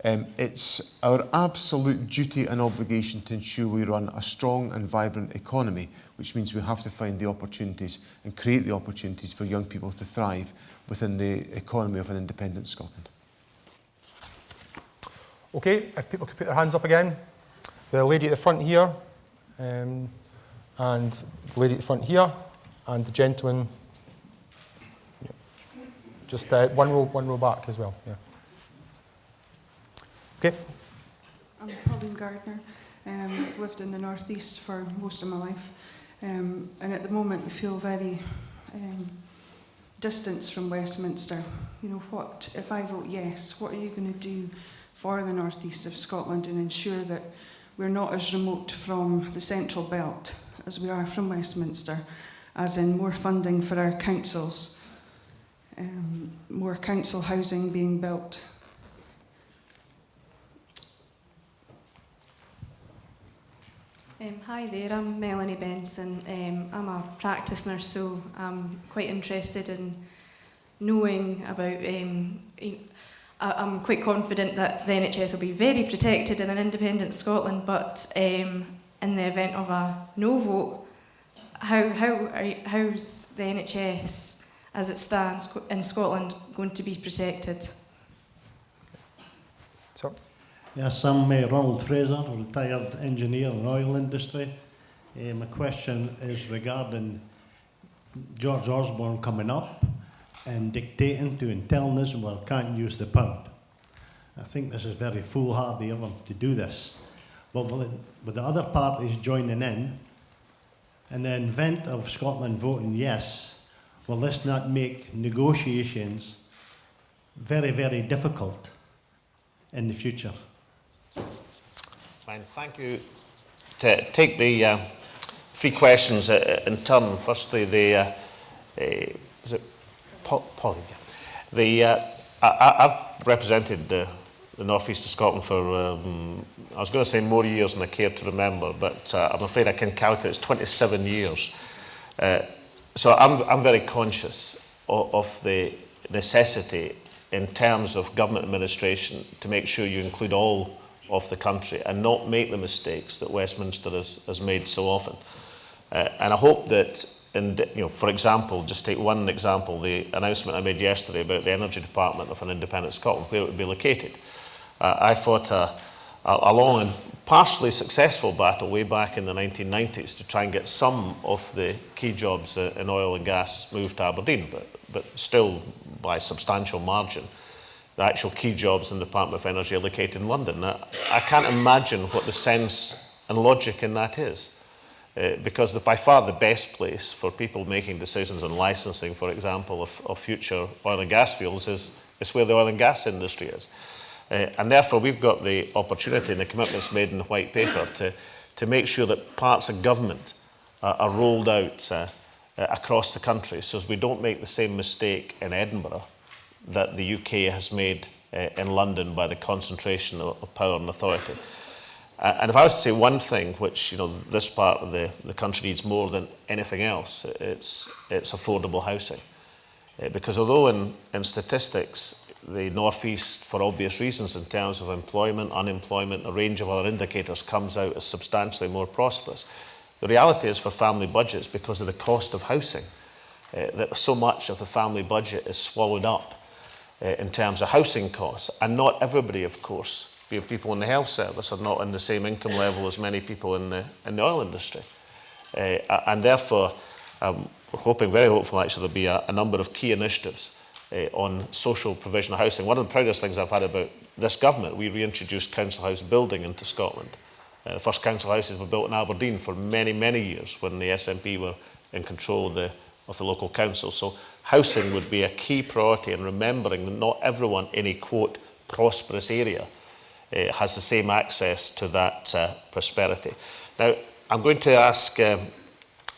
it's our absolute duty and obligation to ensure we run a strong and vibrant economy, which means we have to find the opportunities and create the opportunities for young people to thrive within the economy of an independent Scotland. Okay, if people could put their hands up again. The lady at the front here, and the lady at the front here, and the gentleman. Yeah. Just one row back as well. Yeah. Okay. I'm Pauline Gardner. I've lived in the North East for most of my life, and at the moment I feel very distanced from Westminster. You know, what if I vote yes? What are you going to do for the North East of Scotland and ensure that we're not as remote from the Central Belt as we are from Westminster, as in more funding for our councils, more council housing being built? Hi there, I'm Melanie Benson. I'm a practice nurse, so I'm quite interested in knowing about. I'm quite confident that the NHS will be very protected in an independent Scotland, but in the event of a no vote, how's the NHS as it stands in Scotland going to be protected? So. Yes, I'm Ronald Fraser, retired engineer in the oil industry. My question is regarding George Osborne coming up and dictating to and telling us we can't use the pound. I think this is very foolhardy of him to do this. But with the other parties joining in the event of Scotland voting yes, will this not make negotiations very, very difficult in the future? Fine, thank you. To take the three questions in turn. Firstly, is it Polly? I've represented the North East of Scotland for, I was going to say more years than I care to remember, but I'm afraid I can calculate it's 27 years. So I'm very conscious of the necessity in terms of government administration to make sure you include all of the country and not make the mistakes that Westminster has made so often. And I hope that, for example, just take one example, the announcement I made yesterday about the Energy Department of an independent Scotland, where it would be located. I fought a long and partially successful battle way back in the 1990s to try and get some of the key jobs in oil and gas moved to Aberdeen, but still by a substantial margin. The actual key jobs in the Department of Energy are located in London. Now, I can't imagine what the sense and logic in that is, because by far the best place for people making decisions on licensing, for example, of future oil and gas fields is where the oil and gas industry is. And therefore we've got the opportunity and the commitments made in the white paper to make sure that parts of government are rolled out across the country, so as we don't make the same mistake in Edinburgh that the UK has made in London by the concentration of power and authority. And if I was to say one thing which this part of the country needs more than anything else, it's affordable housing. Because although in statistics the North East, for obvious reasons in terms of employment, unemployment, a range of other indicators, comes out as substantially more prosperous, the reality is for family budgets, because of the cost of housing, that so much of the family budget is swallowed up in terms of housing costs. And not everybody, of course, be it people in the health service, are not in the same income level as many people in the oil industry. And therefore, we're hoping, very hopeful actually, there'll be a number of key initiatives on social provision of housing. One of the proudest things I've had about this government, we reintroduced council house building into Scotland. The first council houses were built in Aberdeen for many, many years when the SNP were in control of the local council. So housing would be a key priority, and remembering that not everyone in a, quote, prosperous area has the same access to that prosperity. Now, I'm going to ask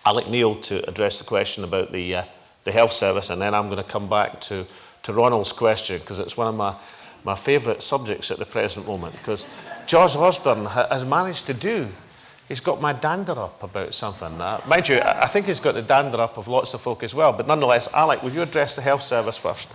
Alec Neil to address the question about the health service, and then I'm going to come back to Ronald's question, because it's one of my favourite subjects at the present moment, because George Osborne has managed to do. He's got my dander up about something. Mind you, I think he's got the dander up of lots of folk as well, but nonetheless, Alec, would you address the health service first?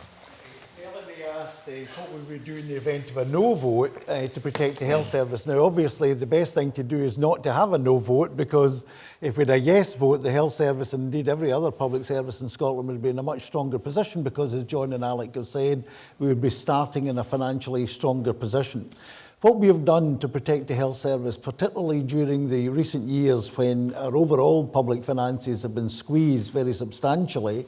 Melanie asked what would we do in the event of a no vote to protect the health service. Now, obviously, the best thing to do is not to have a no vote, because if we had a yes vote, the health service, and indeed every other public service in Scotland, would be in a much stronger position, because, as John and Alec have said, we would be starting in a financially stronger position. What we have done to protect the health service, particularly during the recent years when our overall public finances have been squeezed very substantially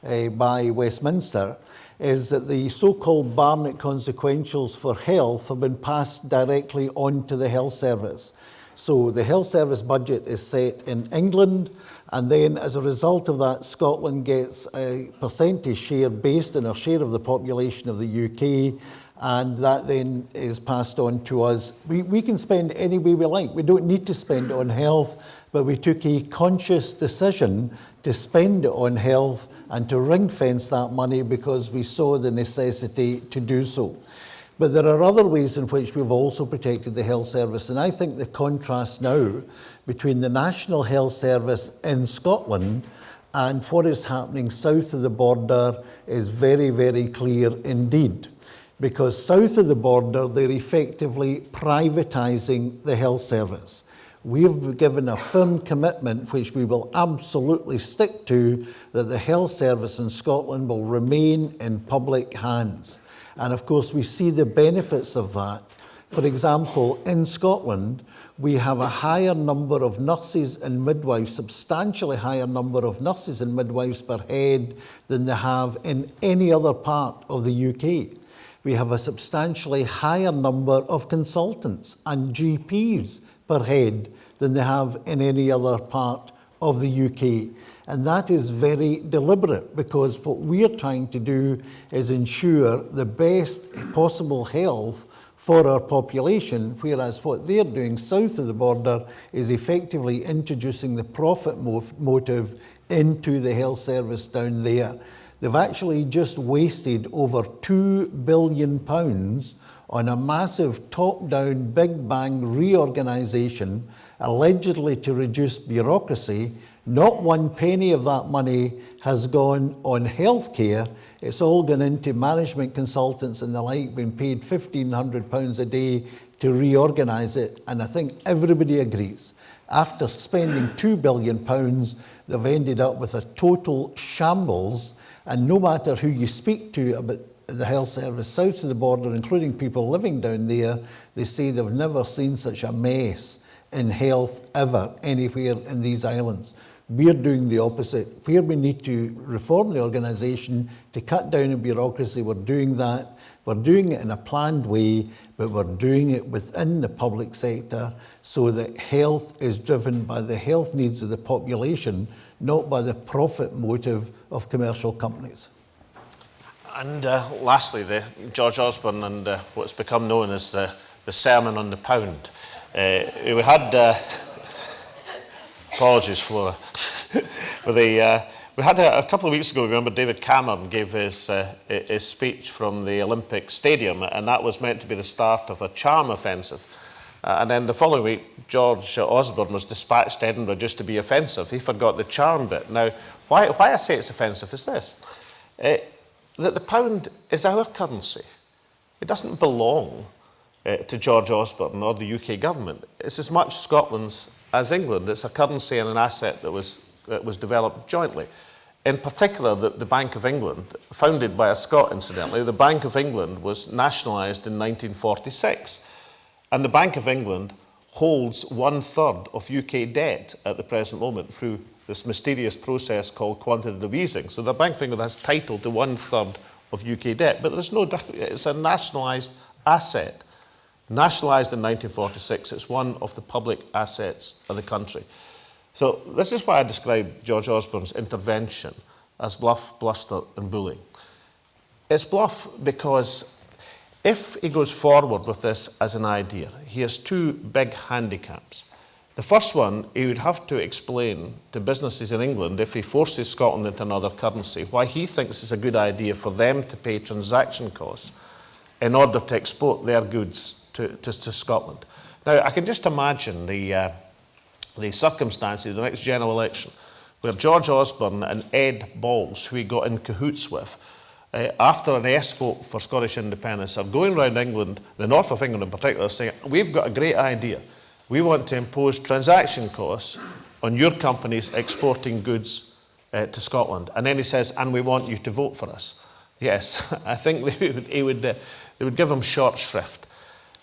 by Westminster, is that the so-called Barnett consequentials for health have been passed directly on to the health service. So the health service budget is set in England, and then as a result of that, Scotland gets a percentage share based on our share of the population of the UK, and that then is passed on to us. We can spend any way we like. We don't need to spend it on health, but we took a conscious decision to spend it on health and to ring-fence that money because we saw the necessity to do so. But there are other ways in which we've also protected the health service, and I think the contrast now between the National Health Service in Scotland and what is happening south of the border is very, very clear indeed. Because south of the border, they're effectively privatising the health service. We've given a firm commitment, which we will absolutely stick to, that the health service in Scotland will remain in public hands. And of course, we see the benefits of that. For example, in Scotland, we have a higher number of nurses and midwives, substantially higher number of nurses and midwives per head than they have in any other part of the UK. We have a substantially higher number of consultants and GPs per head than they have in any other part of the UK. And that is very deliberate, because what we're trying to do is ensure the best possible health for our population, whereas what they're doing south of the border is effectively introducing the profit motive into the health service down there. They've actually just wasted over £2 billion on a massive top-down, big bang reorganisation, allegedly to reduce bureaucracy. Not one penny of that money has gone on healthcare. It's all gone into management consultants and the like, being paid £1,500 a day to reorganise it. And I think everybody agrees. After spending £2 billion, they've ended up with a total shambles. And no matter who you speak to about the health service south of the border, including people living down there, they say they've never seen such a mess in health ever anywhere in these islands. We're doing the opposite. Where we need to reform the organisation to cut down on bureaucracy, we're doing that. We're doing it in a planned way, but we're doing it within the public sector so that health is driven by the health needs of the population, not by the profit motive of commercial companies. And lastly, George Osborne and what's become known as the sermon on the pound. We had, apologies Flora, we had a couple of weeks ago, remember David Cameron gave his speech from the Olympic Stadium, and that was meant to be the start of a charm offensive. And then the following week, George Osborne was dispatched to Edinburgh just to be offensive. He forgot the charm bit. Now, why I say it's offensive is this, that the pound is our currency. It doesn't belong to George Osborne or the UK government. It's as much Scotland's as England. It's a currency and an asset that was developed jointly. In particular, the Bank of England, founded by a Scot incidentally, the Bank of England was nationalised in 1946. And the Bank of England holds 1/3 of UK debt at the present moment through this mysterious process called quantitative easing. So the Bank of England has title to 1/3 of UK debt, but there's no doubt it's a nationalised asset. Nationalised in 1946, it's one of the public assets of the country. So this is why I described George Osborne's intervention as bluff, bluster and bullying. It's bluff because if he goes forward with this as an idea, he has two big handicaps. The first one, he would have to explain to businesses in England, if he forces Scotland into another currency, why he thinks it's a good idea for them to pay transaction costs in order to export their goods to Scotland. Now, I can just imagine the circumstances of the next general election where George Osborne and Ed Balls, who he got in cahoots with, after an yes vote for Scottish independence, are going around England, the north of England in particular, saying, we've got a great idea. We want to impose transaction costs on your companies exporting goods to Scotland. And then he says, and we want you to vote for us. Yes, I think they would give him short shrift.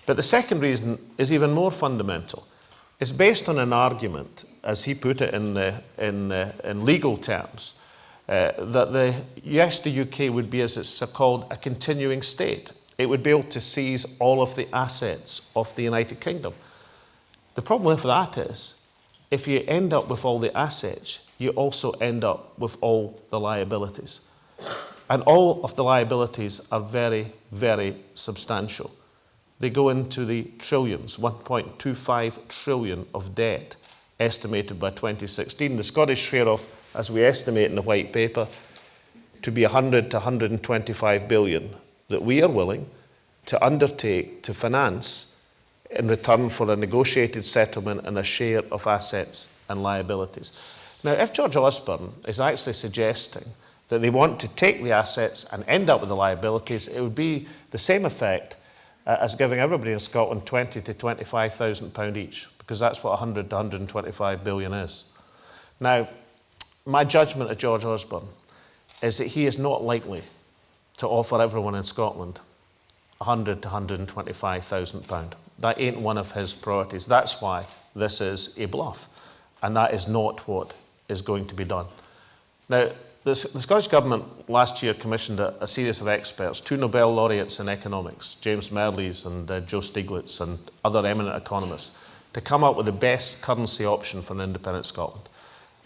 But the second reason is even more fundamental. It's based on an argument, as he put it in legal terms, that the UK would be, as it's called, a continuing state. It would be able to seize all of the assets of the United Kingdom. The problem with that is, if you end up with all the assets, you also end up with all the liabilities. And all of the liabilities are very, very substantial. They go into the trillions, 1.25 trillion of debt estimated by 2016. The Scottish share of, as we estimate in the white paper, to be 100 to 125 billion that we are willing to undertake to finance in return for a negotiated settlement and a share of assets and liabilities. Now, if George Osborne is actually suggesting that they want to take the assets and end up with the liabilities, it would be the same effect as giving everybody in Scotland £20,000 to £25,000 each, because that's what 100 to 125 billion is. Now, my judgment of George Osborne is that he is not likely to offer everyone in Scotland £100,000 to £125,000. That ain't one of his priorities. That's why this is a bluff, and that is not what is going to be done. Now, the Scottish Government last year commissioned a series of experts, 2 Nobel laureates in economics, James Merlis and Joe Stiglitz and other eminent economists, to come up with the best currency option for an independent Scotland.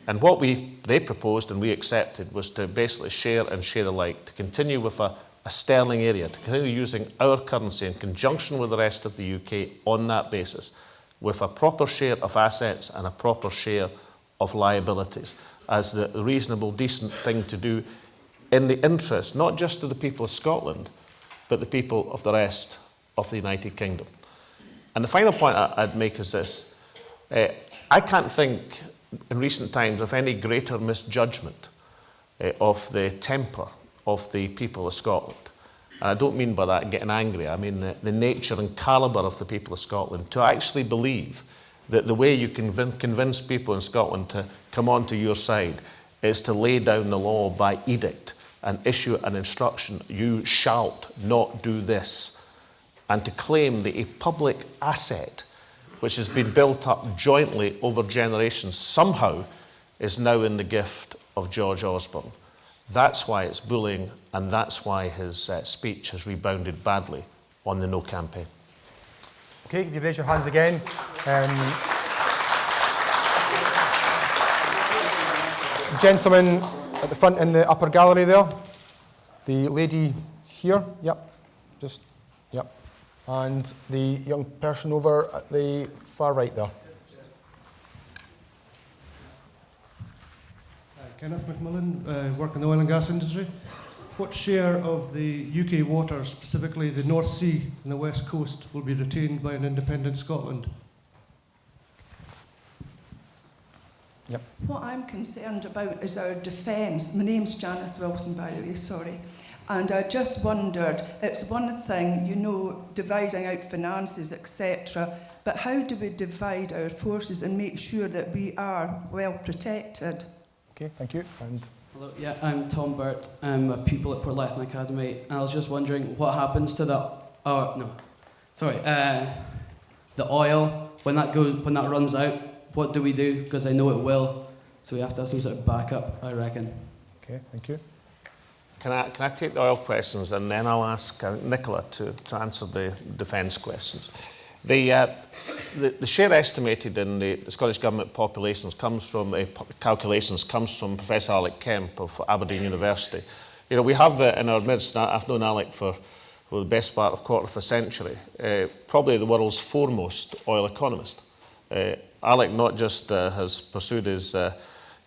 And what they proposed and we accepted was to basically share and share alike, to continue with a sterling area, to continue using our currency in conjunction with the rest of the UK on that basis, with a proper share of assets and a proper share of liabilities, as the reasonable, decent thing to do in the interest, not just of the people of Scotland, but the people of the rest of the United Kingdom. And the final point I'd make is this. I can't think in recent times of any greater misjudgment of the temper of the people of Scotland. And I don't mean by that getting angry. I mean the nature and calibre of the people of Scotland, to actually believe that the way you can convince people in Scotland to come onto your side is to lay down the law by edict and issue an instruction, you shalt not do this, and to claim that a public asset which has been built up jointly over generations somehow is now in the gift of George Osborne. That's why it's bullying, and that's why his speech has rebounded badly on the No campaign. Okay, if you raise your hands again. Gentleman at the front in the upper gallery there. The lady here, yep, yep. And the young person over at the far right there. Kenneth McMillan, work in the oil and gas industry. What share of the UK waters, specifically the North Sea and the West Coast, will be retained by an independent Scotland? Yep. What I'm concerned about is our defence. My name's Janice Wilson, by the way, sorry. And I just wondered, it's one thing, you know, dividing out finances, etc., but how do we divide our forces and make sure that we are well protected? Okay, thank you. And hello, yeah, I'm Tom Burt. I'm a pupil at Portlethen Academy. And I was just wondering what happens to the oil when that runs out. What do we do? Because I know it will. So we have to have some sort of backup, I reckon. Okay, thank you. Can I take the oil questions, and then I'll ask Nicola to answer the defence questions. The share estimated in the Scottish Government calculations comes from Professor Alec Kemp of Aberdeen University. You know, we have in our midst, I've known Alec for the best part of a quarter of a century, probably the world's foremost oil economist. Alec not just has pursued his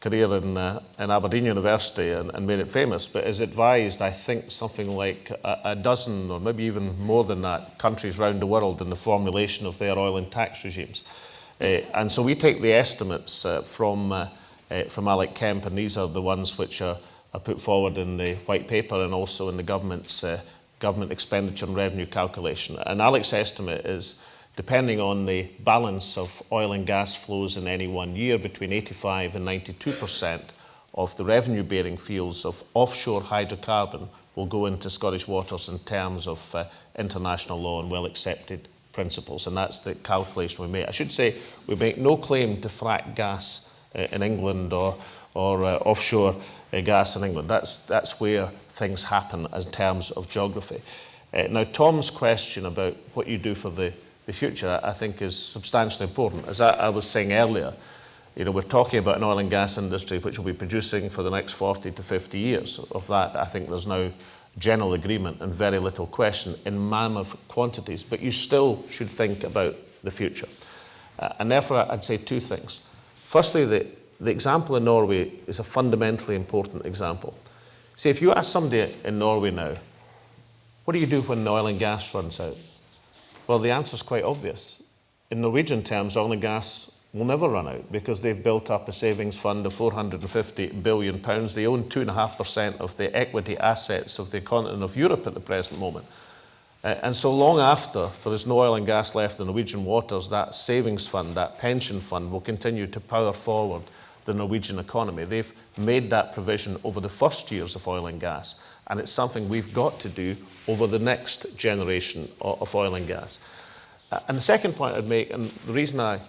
career in Aberdeen University and made it famous, but has advised, I think, something like a dozen or maybe even more than that countries around the world in the formulation of their oil and tax regimes. And so we take the estimates from Alec Kemp, and these are the ones which are put forward in the white paper and also in the government's government expenditure and revenue calculation. And Alec's estimate is, depending on the balance of oil and gas flows in any one year, between 85 and 92% of the revenue-bearing fields of offshore hydrocarbon will go into Scottish waters in terms of international law and well-accepted principles. And that's the calculation we make. I should say we make no claim to frack gas in England or offshore gas in England. That's where things happen in terms of geography. Now, Tom's question about what you do for the future, I think, is substantially important. As I was saying earlier, you know, we're talking about an oil and gas industry which will be producing for the next 40 to 50 years. Of that, I think there's now general agreement and very little question in mammoth quantities. But you still should think about the future. And therefore, I'd say two things. Firstly, the example in Norway is a fundamentally important example. See, if you ask somebody in Norway now, what do you do when the oil and gas runs out? Well, the answer is quite obvious. In Norwegian terms, oil and gas will never run out because they've built up a savings fund of £450 billion. They own 2.5% of the equity assets of the continent of Europe at the present moment. And so long after there is no oil and gas left in Norwegian waters, that savings fund, that pension fund, will continue to power forward the Norwegian economy. They've made that provision over the first years of oil and gas, and it's something we've got to do over the next generation of oil and gas. And the second point I'd make, and the reason I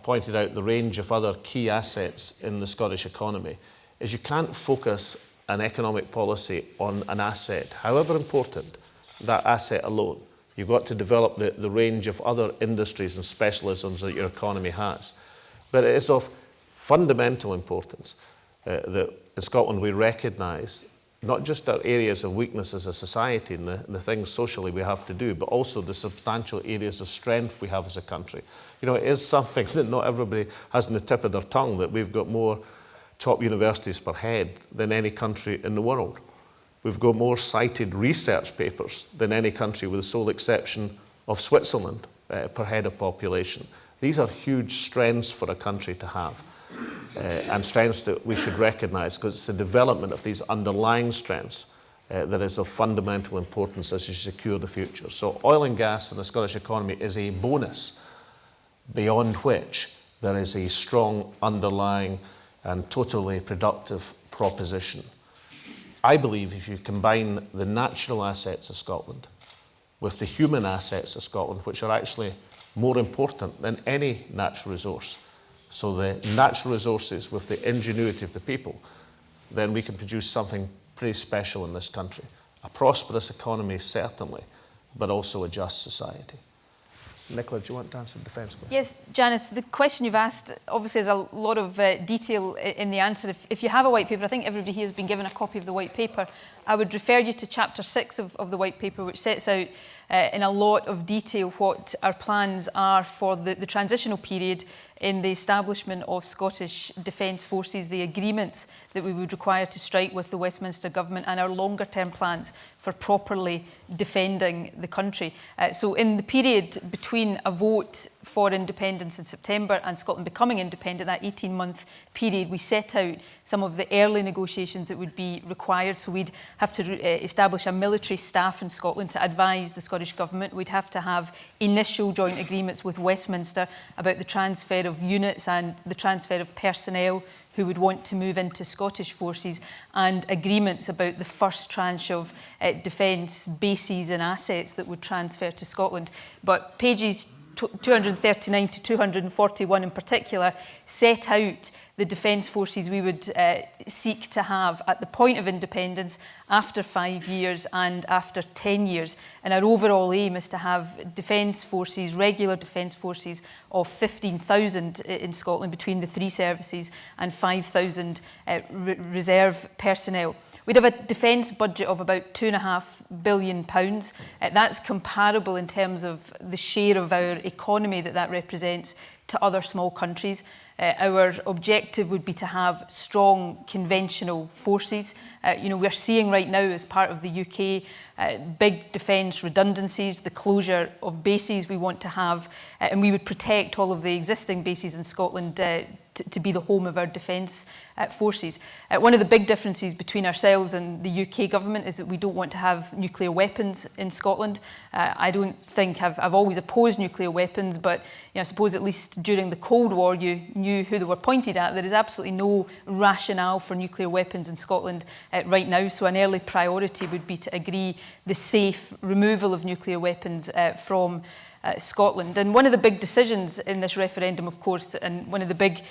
pointed out the range of other key assets in the Scottish economy, is you can't focus an economic policy on an asset, however important, that asset alone. You've got to develop the range of other industries and specialisms that your economy has. But it is of fundamental importance that in Scotland we recognise not just our areas of weakness as a society and the things socially we have to do, but also the substantial areas of strength we have as a country. You know, it is something that not everybody has on the tip of their tongue, that we've got more top universities per head than any country in the world. We've got more cited research papers than any country, with the sole exception of Switzerland, per head of population. These are huge strengths for a country to have. And strengths that we should recognise, because it's the development of these underlying strengths that is of fundamental importance as you secure the future. So oil and gas in the Scottish economy is a bonus beyond which there is a strong underlying and totally productive proposition. I believe if you combine the natural assets of Scotland with the human assets of Scotland, which are actually more important than any natural resource, so the natural resources with the ingenuity of the people, then we can produce something pretty special in this country. A prosperous economy, certainly, but also a just society. Nicola, do you want to answer the defence question? Yes, Janice, the question you've asked, obviously there's a lot of detail in the answer. If you have a white paper, I think everybody here has been given a copy of the white paper. I would refer you to chapter 6 of the white paper, which sets out in a lot of detail what our plans are for the transitional period in the establishment of Scottish Defence Forces, the agreements that we would require to strike with the Westminster Government, and our longer term plans for properly defending the country. So in the period between a vote for independence in September and Scotland becoming independent, that 18-month period, we set out some of the early negotiations that would be required. So we'd have to establish a military staff in Scotland to advise the Scottish Government. We'd have to have initial joint agreements with Westminster about the transfer of units and the transfer of personnel who would want to move into Scottish forces, and agreements about the first tranche of defence bases and assets that would transfer to Scotland. But pages 239 to 241 in particular, set out the defence forces we would seek to have at the point of independence, after 5 years and after 10 years. And our overall aim is to have defence forces, regular defence forces of 15,000 in Scotland between the three services, and 5,000 reserve personnel. We'd have a defence budget of about £2.5 billion. That's comparable in terms of the share of our economy that represents to other small countries. Our objective would be to have strong conventional forces. We're seeing right now, as part of the UK, big defence redundancies, the closure of bases we want to have, and we would protect all of the existing bases in Scotland to be the home of our defence forces. One of the big differences between ourselves and the UK government is that we don't want to have nuclear weapons in Scotland. I don't think I've always opposed nuclear weapons, but I suppose at least during the Cold War you knew who they were pointed at. There is absolutely no rationale for nuclear weapons in Scotland right now, so an early priority would be to agree the safe removal of nuclear weapons from Scotland. And one of the big decisions in this referendum, of course, and one of the big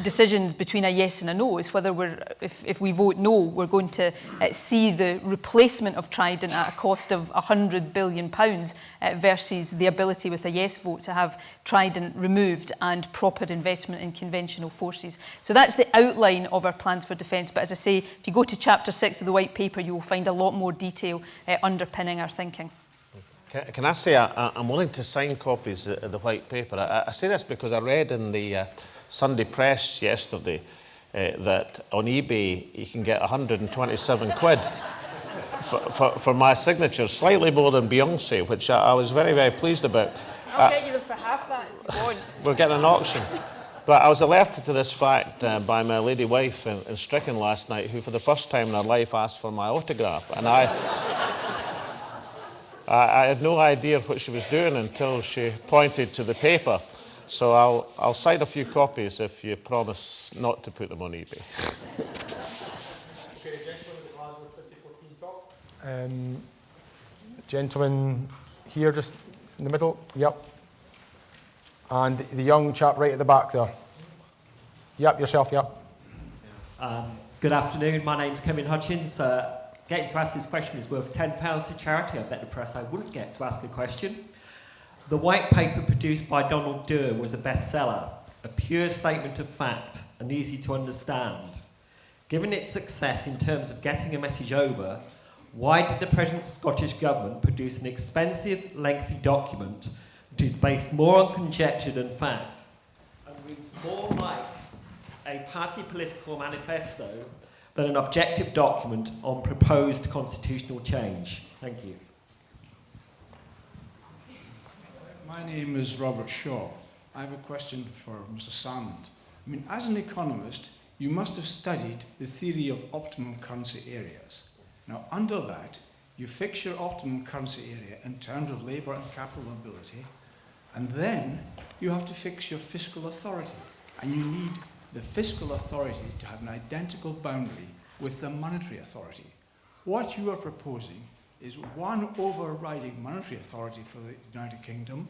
decisions between a yes and a no, is whether if we vote no, we're going to see the replacement of Trident at a cost of £100 billion versus the ability with a yes vote to have Trident removed and proper investment in conventional forces. So that's the outline of our plans for defence. But as I say, if you go to chapter 6 of the White Paper, you will find a lot more detail underpinning our thinking. Can I say I'm willing to sign copies of the White Paper? I say this because I read in the Sunday Press yesterday that on eBay you can get 127 quid for my signature, slightly more than Beyonce, which I was very, very pleased about. I'll get you them for half that if you want. We're getting an auction. But I was alerted to this fact by my lady wife in Stricken last night, who for the first time in her life asked for my autograph. And I had no idea what she was doing until she pointed to the paper. So I'll sign a few copies if you promise not to put them on eBay. Gentleman here, just in the middle. Yep. And the young chap right at the back there. Yep, yourself, yep. Good afternoon, my name's Kevin Hutchins. Getting to ask this question is worth £10 to charity. I bet the press I wouldn't get to ask a question. The white paper produced by Donald Dewar was a bestseller, a pure statement of fact and easy to understand. Given its success in terms of getting a message over, why did the present Scottish Government produce an expensive, lengthy document that is based more on conjecture than fact and reads more like a party political manifesto than an objective document on proposed constitutional change? Thank you. My name is Robert Shaw. I have a question for Mr. Salmond. I mean, as an economist, you must have studied the theory of optimum currency areas. Now, under that, you fix your optimum currency area in terms of labour and capital mobility, and then you have to fix your fiscal authority. And you need the fiscal authority to have an identical boundary with the monetary authority. What you are proposing is one overriding monetary authority for the United Kingdom,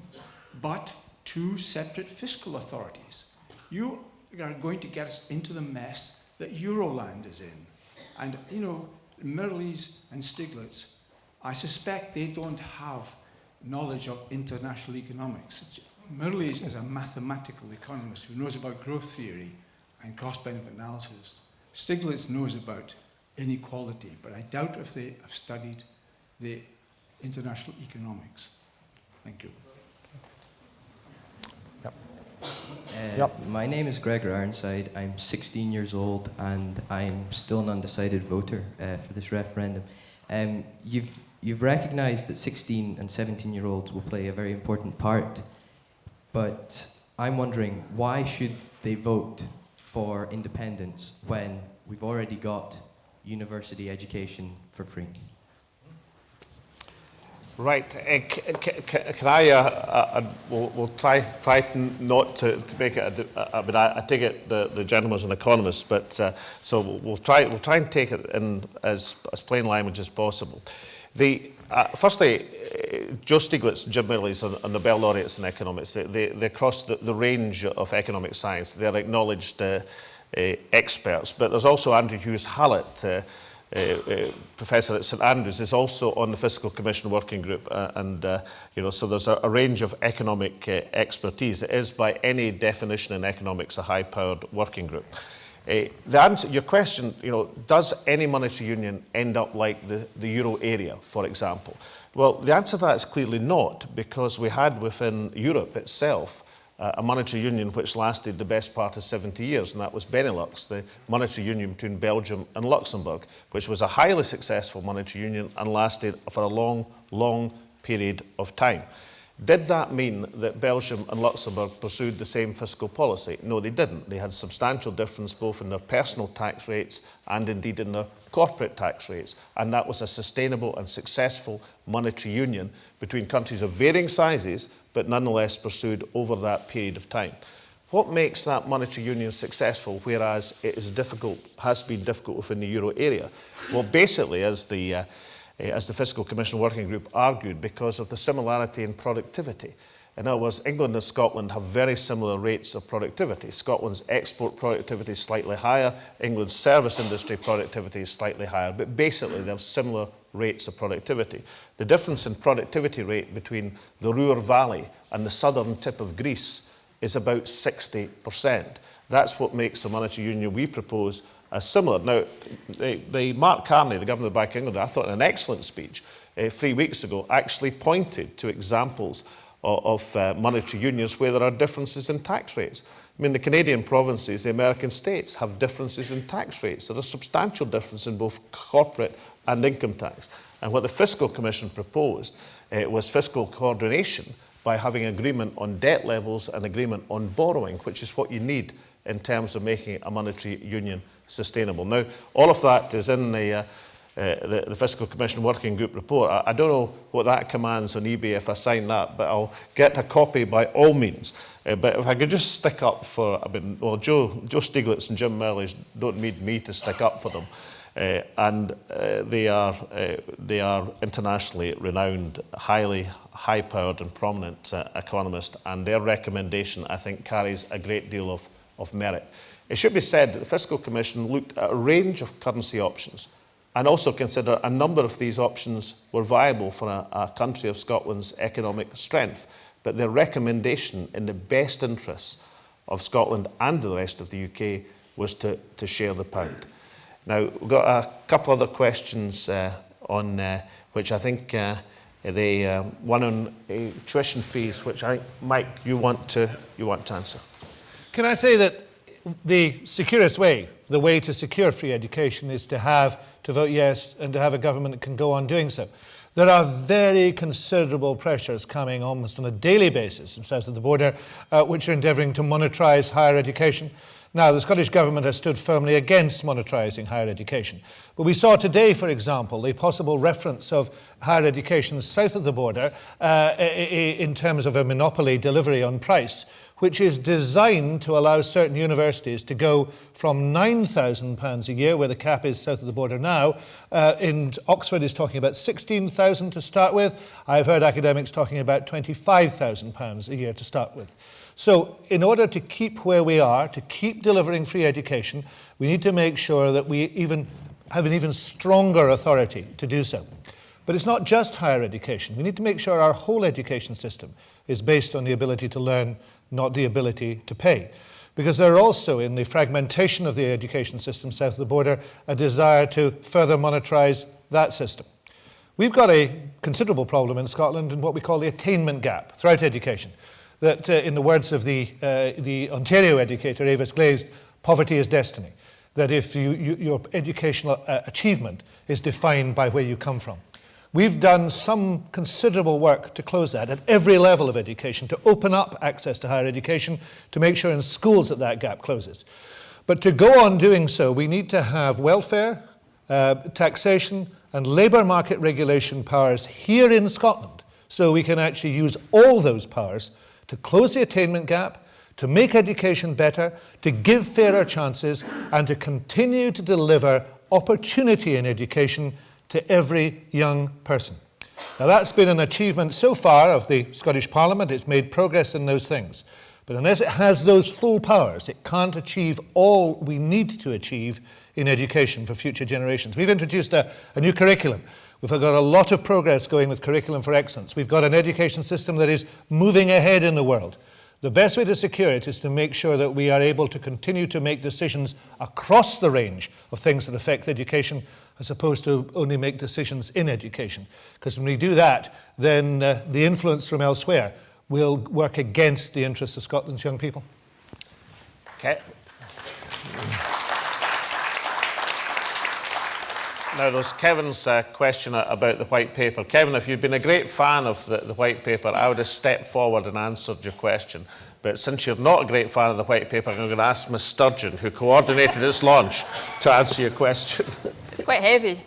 but two separate fiscal authorities. You are going to get us into the mess that Euroland is in. And, you know, Mirrlees and Stiglitz, I suspect they don't have knowledge of international economics. Mirrlees is a mathematical economist who knows about growth theory and cost-benefit analysis. Stiglitz knows about inequality, but I doubt if they have studied the international economics. Thank you. My name is Gregor Ironside. I'm 16 years old and I'm still an undecided voter for this referendum. You've recognised that 16 and 17-year-olds will play a very important part, but I'm wondering, why should they vote for independence when we've already got university education for free? Right. Can I? We'll try not to make it. But I take it the gentleman's an economist, but so we'll try and take it in as plain language as possible. Firstly, Joe Stiglitz and Jim Mirrlees are Nobel laureates in economics. They cross the range of economic science. They're acknowledged experts. But there's also Andrew Hughes Hallett, Professor at St Andrews, is also on the Fiscal Commission Working Group, so there's a range of economic expertise. It is, by any definition in economics, a high-powered working group. The answer your question, does any monetary union end up like the euro area, for example? Well, the answer to that is clearly not, because we had within Europe itself a monetary union which lasted the best part of 70 years, and that was Benelux, the monetary union between Belgium and Luxembourg, which was a highly successful monetary union and lasted for a long, long period of time. Did that mean that Belgium and Luxembourg pursued the same fiscal policy? No, they didn't. They had substantial difference both in their personal tax rates and indeed in their corporate tax rates. And that was a sustainable and successful monetary union between countries of varying sizes, but nonetheless pursued over that period of time. What makes that monetary union successful, whereas it is difficult, has been difficult within the euro area? Well, basically, as the Fiscal Commission Working Group argued, because of the similarity in productivity. In other words, England and Scotland have very similar rates of productivity. Scotland's export productivity is slightly higher, England's service industry productivity is slightly higher, but basically they have similar rates of productivity. The difference in productivity rate between the Ruhr Valley and the southern tip of Greece is about 60%. That's what makes the monetary union we propose as similar. Now, Mark Carney, the Governor of the Bank of England, I thought in an excellent speech 3 weeks ago, actually pointed to examples of monetary unions where there are differences in tax rates. I mean, the Canadian provinces, the American states have differences in tax rates. There are substantial difference in both corporate and income tax. And what the Fiscal Commission proposed was fiscal coordination by having agreement on debt levels and agreement on borrowing, which is what you need in terms of making a monetary union sustainable. Now, all of that is in the Fiscal Commission Working Group report. I don't know what that commands on eBay if I sign that, but I'll get a copy by all means. But if I could just stick up for, Joe Stiglitz and Jim Mirrlees don't need me to stick up for them. They are internationally renowned, highly high-powered and prominent economists, and their recommendation, I think, carries a great deal of merit. It should be said that the Fiscal Commission looked at a range of currency options and also considered a number of these options were viable for a country of Scotland's economic strength. But their recommendation in the best interests of Scotland and the rest of the UK was to share the pound. Now, we've got a couple other questions on which I think one on tuition fees, which I think, Mike, you want to answer. Can I say that the securest way, the way to secure free education, is to vote yes and to have a government that can go on doing so. There are very considerable pressures coming almost on a daily basis from south of the border, which are endeavouring to monetise higher education. Now, the Scottish Government has stood firmly against monetising higher education. But we saw today, for example, the possible reference of higher education south of the border in terms of a monopoly delivery on price, which is designed to allow certain universities to go from £9,000 a year, where the cap is south of the border now. In Oxford is talking about £16,000 to start with. I've heard academics talking about £25,000 a year to start with. So in order to keep where we are, to keep delivering free education, we need to make sure that we have an even stronger authority to do so. But it's not just higher education. We need to make sure our whole education system is based on the ability to learn, not the ability to pay. Because there are also, in the fragmentation of the education system south of the border, a desire to further monetise that system. We've got a considerable problem in Scotland in what we call the attainment gap throughout education. That, in the words of the Ontario educator, Avis Glazed, poverty is destiny. That if your educational achievement is defined by where you come from. We've done some considerable work to close that at every level of education, to open up access to higher education, to make sure in schools that gap closes. But to go on doing so, we need to have welfare, taxation, and labour market regulation powers here in Scotland, so we can actually use all those powers to close the attainment gap, to make education better, to give fairer chances, and to continue to deliver opportunity in education to every young person. Now that's been an achievement so far of the Scottish Parliament. It's made progress in those things. But unless it has those full powers, it can't achieve all we need to achieve in education for future generations. We've introduced a new curriculum. We've got a lot of progress going with Curriculum for Excellence. We've got an education system that is moving ahead in the world. The best way to secure it is to make sure that we are able to continue to make decisions across the range of things that affect education, as opposed to only make decisions in education. Because when we do that, then the influence from elsewhere will work against the interests of Scotland's young people. Okay. Now, there's Kevin's question about the white paper. Kevin, if you'd been a great fan of the white paper, I would have stepped forward and answered your question. But since you're not a great fan of the white paper, I'm going to ask Ms Sturgeon, who coordinated its launch, to answer your question. It's quite heavy.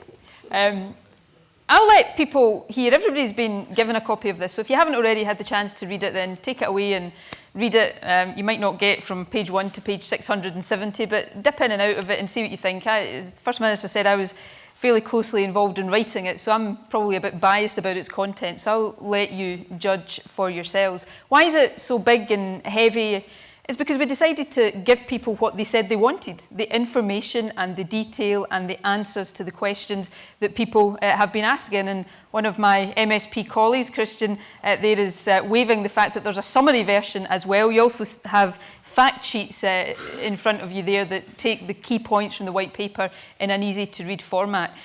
I'll let people hear. Everybody's been given a copy of this, so if you haven't already had the chance to read it, then take it away and read it. You might not get from page 1 to page 670, but dip in and out of it and see what you think. As First Minister said, I was fairly closely involved in writing it, so I'm probably a bit biased about its content, so I'll let you judge for yourselves. Why is it so big and heavy? It's because we decided to give people what they said they wanted, the information and the detail and the answers to the questions that people have been asking. And one of my MSP colleagues, Christian, there is waving the fact that there's a summary version as well. You also have fact sheets in front of you there that take the key points from the white paper in an easy to read format.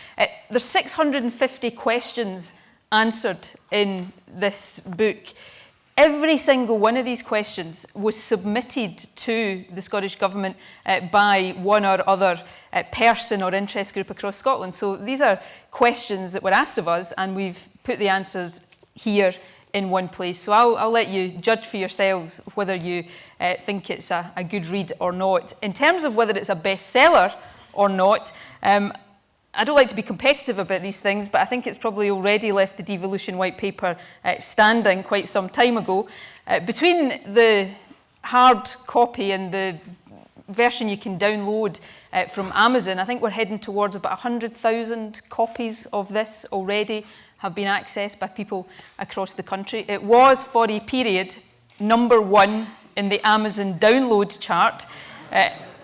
There's 650 questions answered in this book. Every single one of these questions was submitted to the Scottish Government by one or other person or interest group across Scotland. So these are questions that were asked of us, and we've put the answers here in one place. So I'll let you judge for yourselves whether you think it's a good read or not. In terms of whether it's a bestseller or not, I don't like to be competitive about these things, but I think it's probably already left the devolution white paper standing quite some time ago. Between the hard copy and the version you can download from Amazon, I think we're heading towards about 100,000 copies of this already have been accessed by people across the country. It was, for a period, #1 in the Amazon download chart,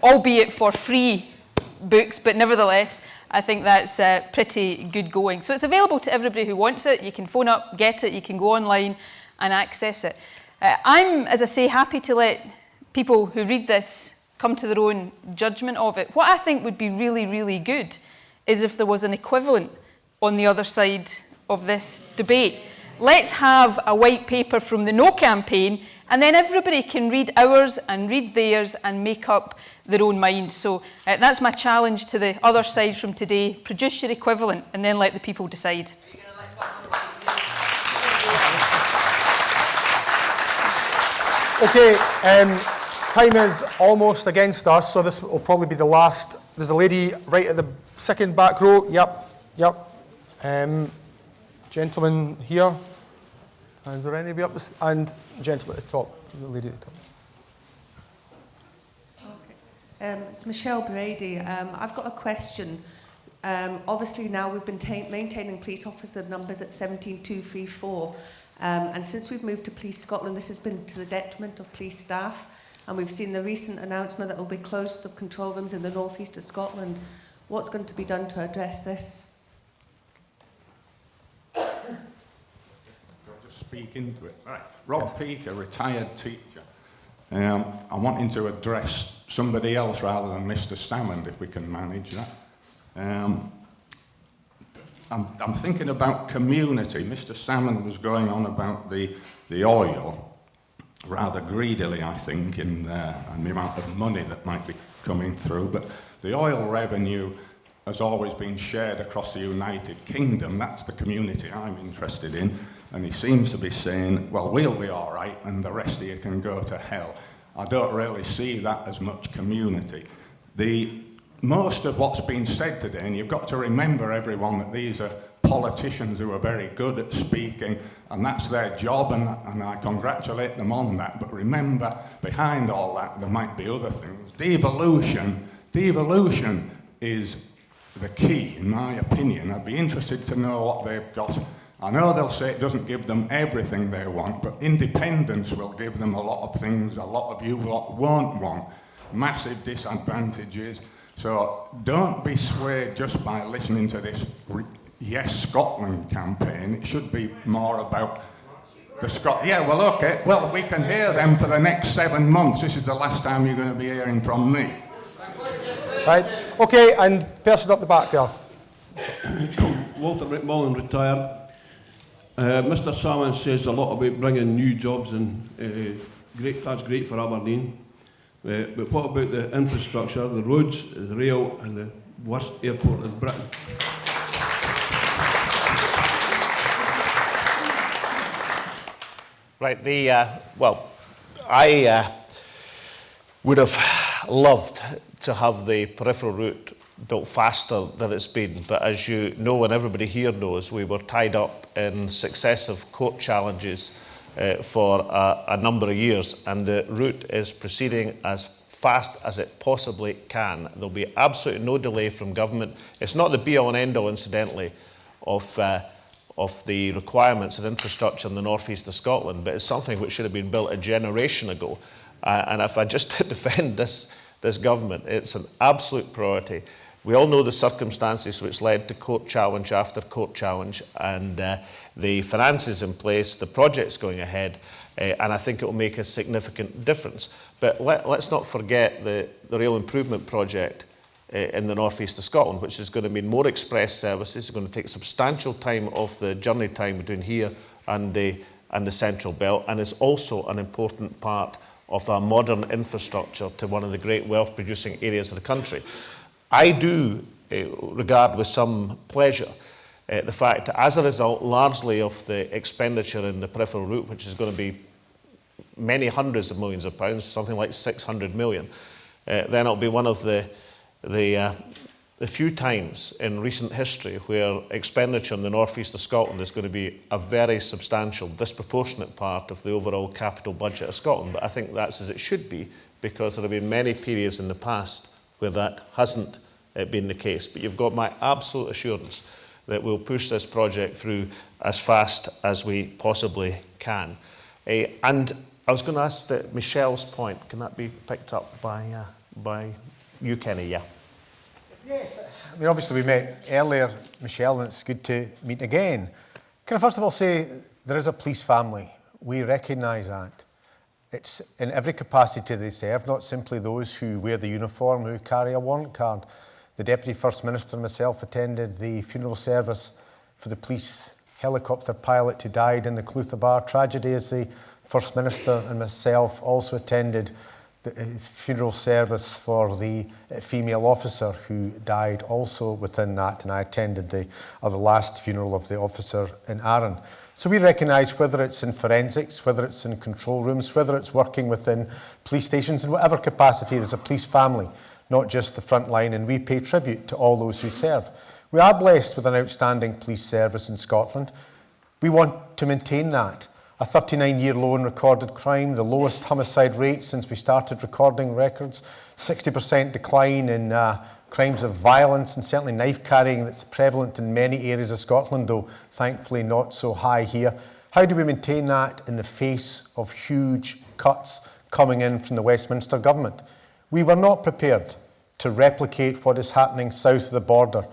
albeit for free books, but nevertheless, I think that's pretty good going. So it's available to everybody who wants it. You can phone up, get it, you can go online and access it. I'm, as I say, happy to let people who read this come to their own judgment of it. What I think would be really, really good is if there was an equivalent on the other side of this debate. Let's have a white paper from the No campaign, and then everybody can read ours and read theirs and make up their own mind. So that's my challenge to the other side from today. Produce your equivalent and then let the people decide. Okay, time is almost against us, so this will probably be the last. There's a lady right at the second back row. Yep. Gentleman here. And is there anybody up this? And gentleman at the top. The lady at the top. It's Michelle Brady. I've got a question. Obviously now we've been maintaining police officer numbers at 17,234. And since we've moved to Police Scotland, this has been to the detriment of police staff. And we've seen the recent announcement that there will be closures of control rooms in the northeast of Scotland. What's going to be done to address this? Speak into it. Right. Rob Peake, a retired teacher. I'm wanting to address somebody else rather than Mr. Salmond, if we can manage that. I'm thinking about community. Mr. Salmond was going on about the oil, rather greedily, I think, and the amount of money that might be coming through. But the oil revenue has always been shared across the United Kingdom. That's the community I'm interested in. And he seems to be saying, well, we'll be all right and the rest of you can go to hell. I don't really see that as much community. Most of what's been said today, and you've got to remember, everyone, that these are politicians who are very good at speaking, and that's their job, and I congratulate them on that. But remember, behind all that, there might be other things. Devolution is the key, in my opinion. I'd be interested to know what they've got. I know they'll say it doesn't give them everything they want, but independence will give them a lot of things a lot of you lot won't want. Massive disadvantages. So don't be swayed just by listening to this Yes Scotland campaign. It should be more about the Yeah, well, okay. Well, we can hear them for the next 7 months. This is the last time you're going to be hearing from me. Right. Okay, and person up the back there. Walter McMullen, retired. Mr. Salmon says a lot about bringing new jobs in. That's great for Aberdeen. But what about the infrastructure, the roads, the rail, and the worst airport in Britain? Right, I would have loved to have the peripheral route built faster than it's been, but as you know, and everybody here knows, we were tied up in successive court challenges for a number of years, and the route is proceeding as fast as it possibly can. There'll be absolutely no delay from government. It's not the be-all and end-all, incidentally, of the requirements of infrastructure in the northeast of Scotland, but it's something which should have been built a generation ago. And if I just defend this government, it's an absolute priority. We all know the circumstances which led to court challenge after court challenge, and the finances in place, the project's going ahead, and I think it will make a significant difference. But let's not forget the rail improvement project in the northeast of Scotland, which is going to mean more express services. It's going to take substantial time off the journey time between here and the Central Belt, and is also an important part of our modern infrastructure to one of the great wealth-producing areas of the country. I do regard with some pleasure the fact that as a result largely of the expenditure in the peripheral route, which is going to be many hundreds of millions of pounds, something like 600 million, then it'll be one of the few times in recent history where expenditure in the northeast of Scotland is going to be a very substantial, disproportionate part of the overall capital budget of Scotland. But I think that's as it should be, because there have been many periods in the past where that hasn't been the case. But you've got my absolute assurance that we'll push this project through as fast as we possibly can. And I was going to ask that Michelle's point, can that be picked up by you, Kenny? Yeah. Yes. I mean, obviously we met earlier, Michelle, and it's good to meet again. Can I first of all say there is a police family. We recognise that. It's in every capacity they serve, not simply those who wear the uniform, who carry a warrant card. The Deputy First Minister and myself attended the funeral service for the police helicopter pilot who died in the Clutha tragedy, as the First Minister and myself also attended the funeral service for the female officer who died also within that, and I attended the last funeral of the officer in Arran. So we recognise, whether it's in forensics, whether it's in control rooms, whether it's working within police stations, in whatever capacity, there's a police family, not just the front line, and we pay tribute to all those who serve. We are blessed with an outstanding police service in Scotland. We want to maintain that. A 39-year low in recorded crime, the lowest homicide rate since we started recording records, 60% decline in crimes of violence and certainly knife carrying that's prevalent in many areas of Scotland, though thankfully not so high here. How do we maintain that in the face of huge cuts coming in from the Westminster government? We were not prepared to replicate what is happening south of the border,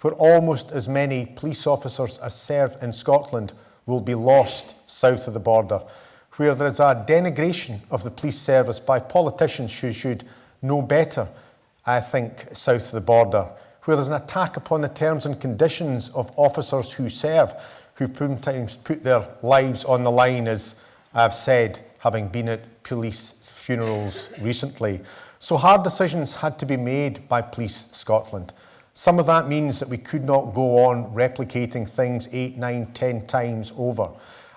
where almost as many police officers as serve in Scotland will be lost south of the border, where there is a denigration of the police service by politicians who should know better, I think, south of the border, where there's an attack upon the terms and conditions of officers who serve, who sometimes put their lives on the line, as I've said, having been at police funerals recently. So hard decisions had to be made by Police Scotland. Some of that means that we could not go on replicating things 8, 9, 10 times over.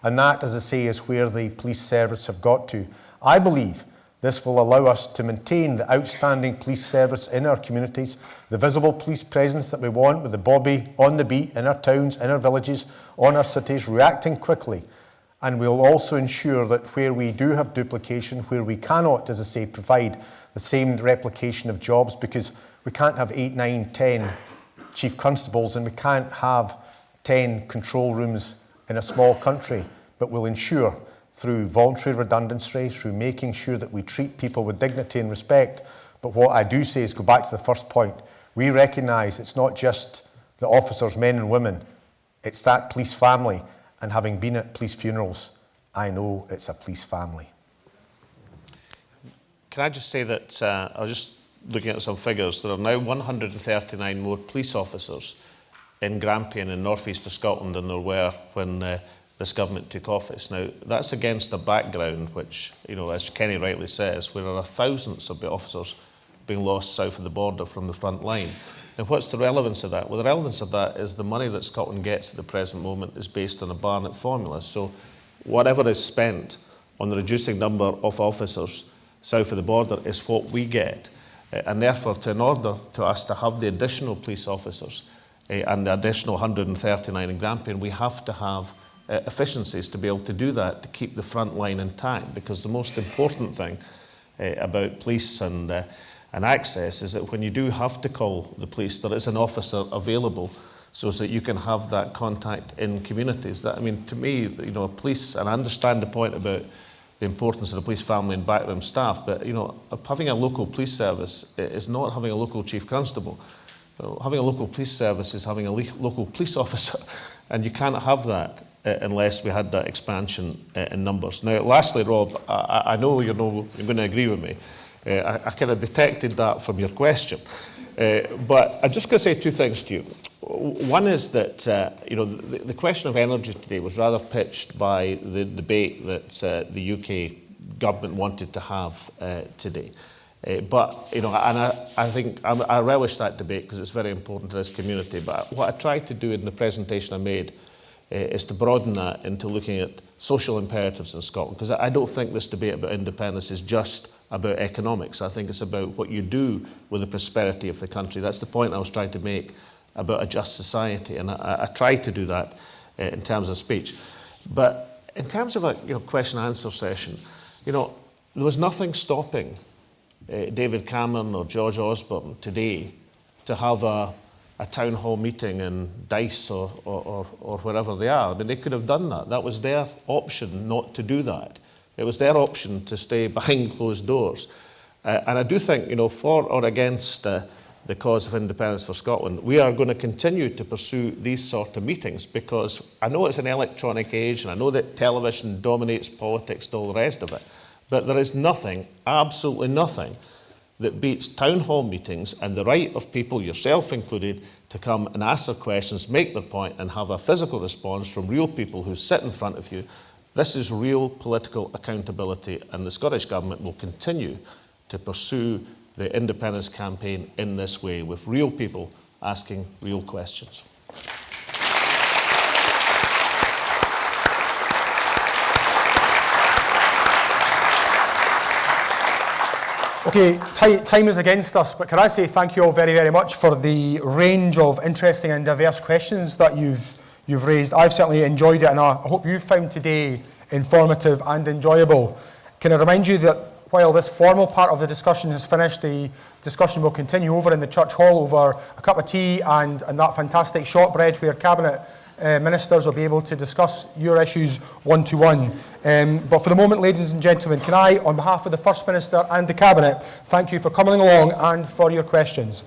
And that, as I say, is where the police service have got to. I believe this will allow us to maintain the outstanding police service in our communities, the visible police presence that we want, with the Bobby on the beat in our towns, in our villages, on our cities, reacting quickly. And we'll also ensure that where we do have duplication, where we cannot, as I say, provide the same replication of jobs, because we can't have 8, 9, 10 chief constables, and we can't have 10 control rooms in a small country, but will ensure through voluntary redundancy, through making sure that we treat people with dignity and respect. But what I do say is, go back to the first point, we recognise it's not just the officers, men and women, it's that police family. And having been at police funerals, I know it's a police family. Can I just say that I was just looking at some figures. There are now 139 more police officers in Grampian in North East of Scotland than there were when this government took office. Now, that's against a background which, you know, as Kenny rightly says, where there are thousands of officers being lost south of the border from the front line. Now, what's the relevance of that? Well, the relevance of that is the money that Scotland gets at the present moment is based on a Barnett formula. So whatever is spent on the reducing number of officers south of the border is what we get. And therefore, in order to us to have the additional police officers and the additional 139 in Grampian, we have to have efficiencies to be able to do that, to keep the front line intact. Because the most important thing about police and access is that when you do have to call the police, there is an officer available so that you can have that contact in communities. That, I mean, to me, you know, police, and I understand the point about the importance of the police family and backroom staff, but, you know, having a local police service is not having a local chief constable. Having a local police service is having a local police officer, and you can't have that unless we had that expansion in numbers. Now, lastly, Rob, I know you're going to agree with me. I kind of detected that from your question. But I'm just going to say two things to you. One is that, you know, the question of energy today was rather pitched by the debate that the UK government wanted to have today. But, you know, and I think I relish that debate because it's very important to this community. But what I tried to do in the presentation I made is to broaden that into looking at social imperatives in Scotland. Because I don't think this debate about independence is just about economics. I think it's about what you do with the prosperity of the country. That's the point I was trying to make about a just society. And I tried to do that in terms of speech. But in terms of a question and answer session, you know, there was nothing stopping David Cameron or George Osborne today to have a town hall meeting in Dice or wherever they are. I mean, they could have done that. That was their option not to do that. It was their option to stay behind closed doors. And I do think, you know, for or against the cause of independence for Scotland, we are going to continue to pursue these sort of meetings because I know it's an electronic age and I know that television dominates politics and all the rest of it. But there is nothing, absolutely nothing, that beats town hall meetings and the right of people, yourself included, to come and ask their questions, make their point, and have a physical response from real people who sit in front of you. This is real political accountability, and the Scottish Government will continue to pursue the independence campaign in this way, with real people asking real questions. Okay, time is against us, but can I say thank you all very, very much for the range of interesting and diverse questions that you've raised. I've certainly enjoyed it, and I hope you've found today informative and enjoyable. Can I remind you that while this formal part of the discussion has finished, the discussion will continue over in the church hall over a cup of tea and that fantastic shortbread where Cabinet ministers will be able to discuss your issues one-to-one. But for the moment, ladies and gentlemen, can I, on behalf of the First Minister and the Cabinet, thank you for coming along and for your questions.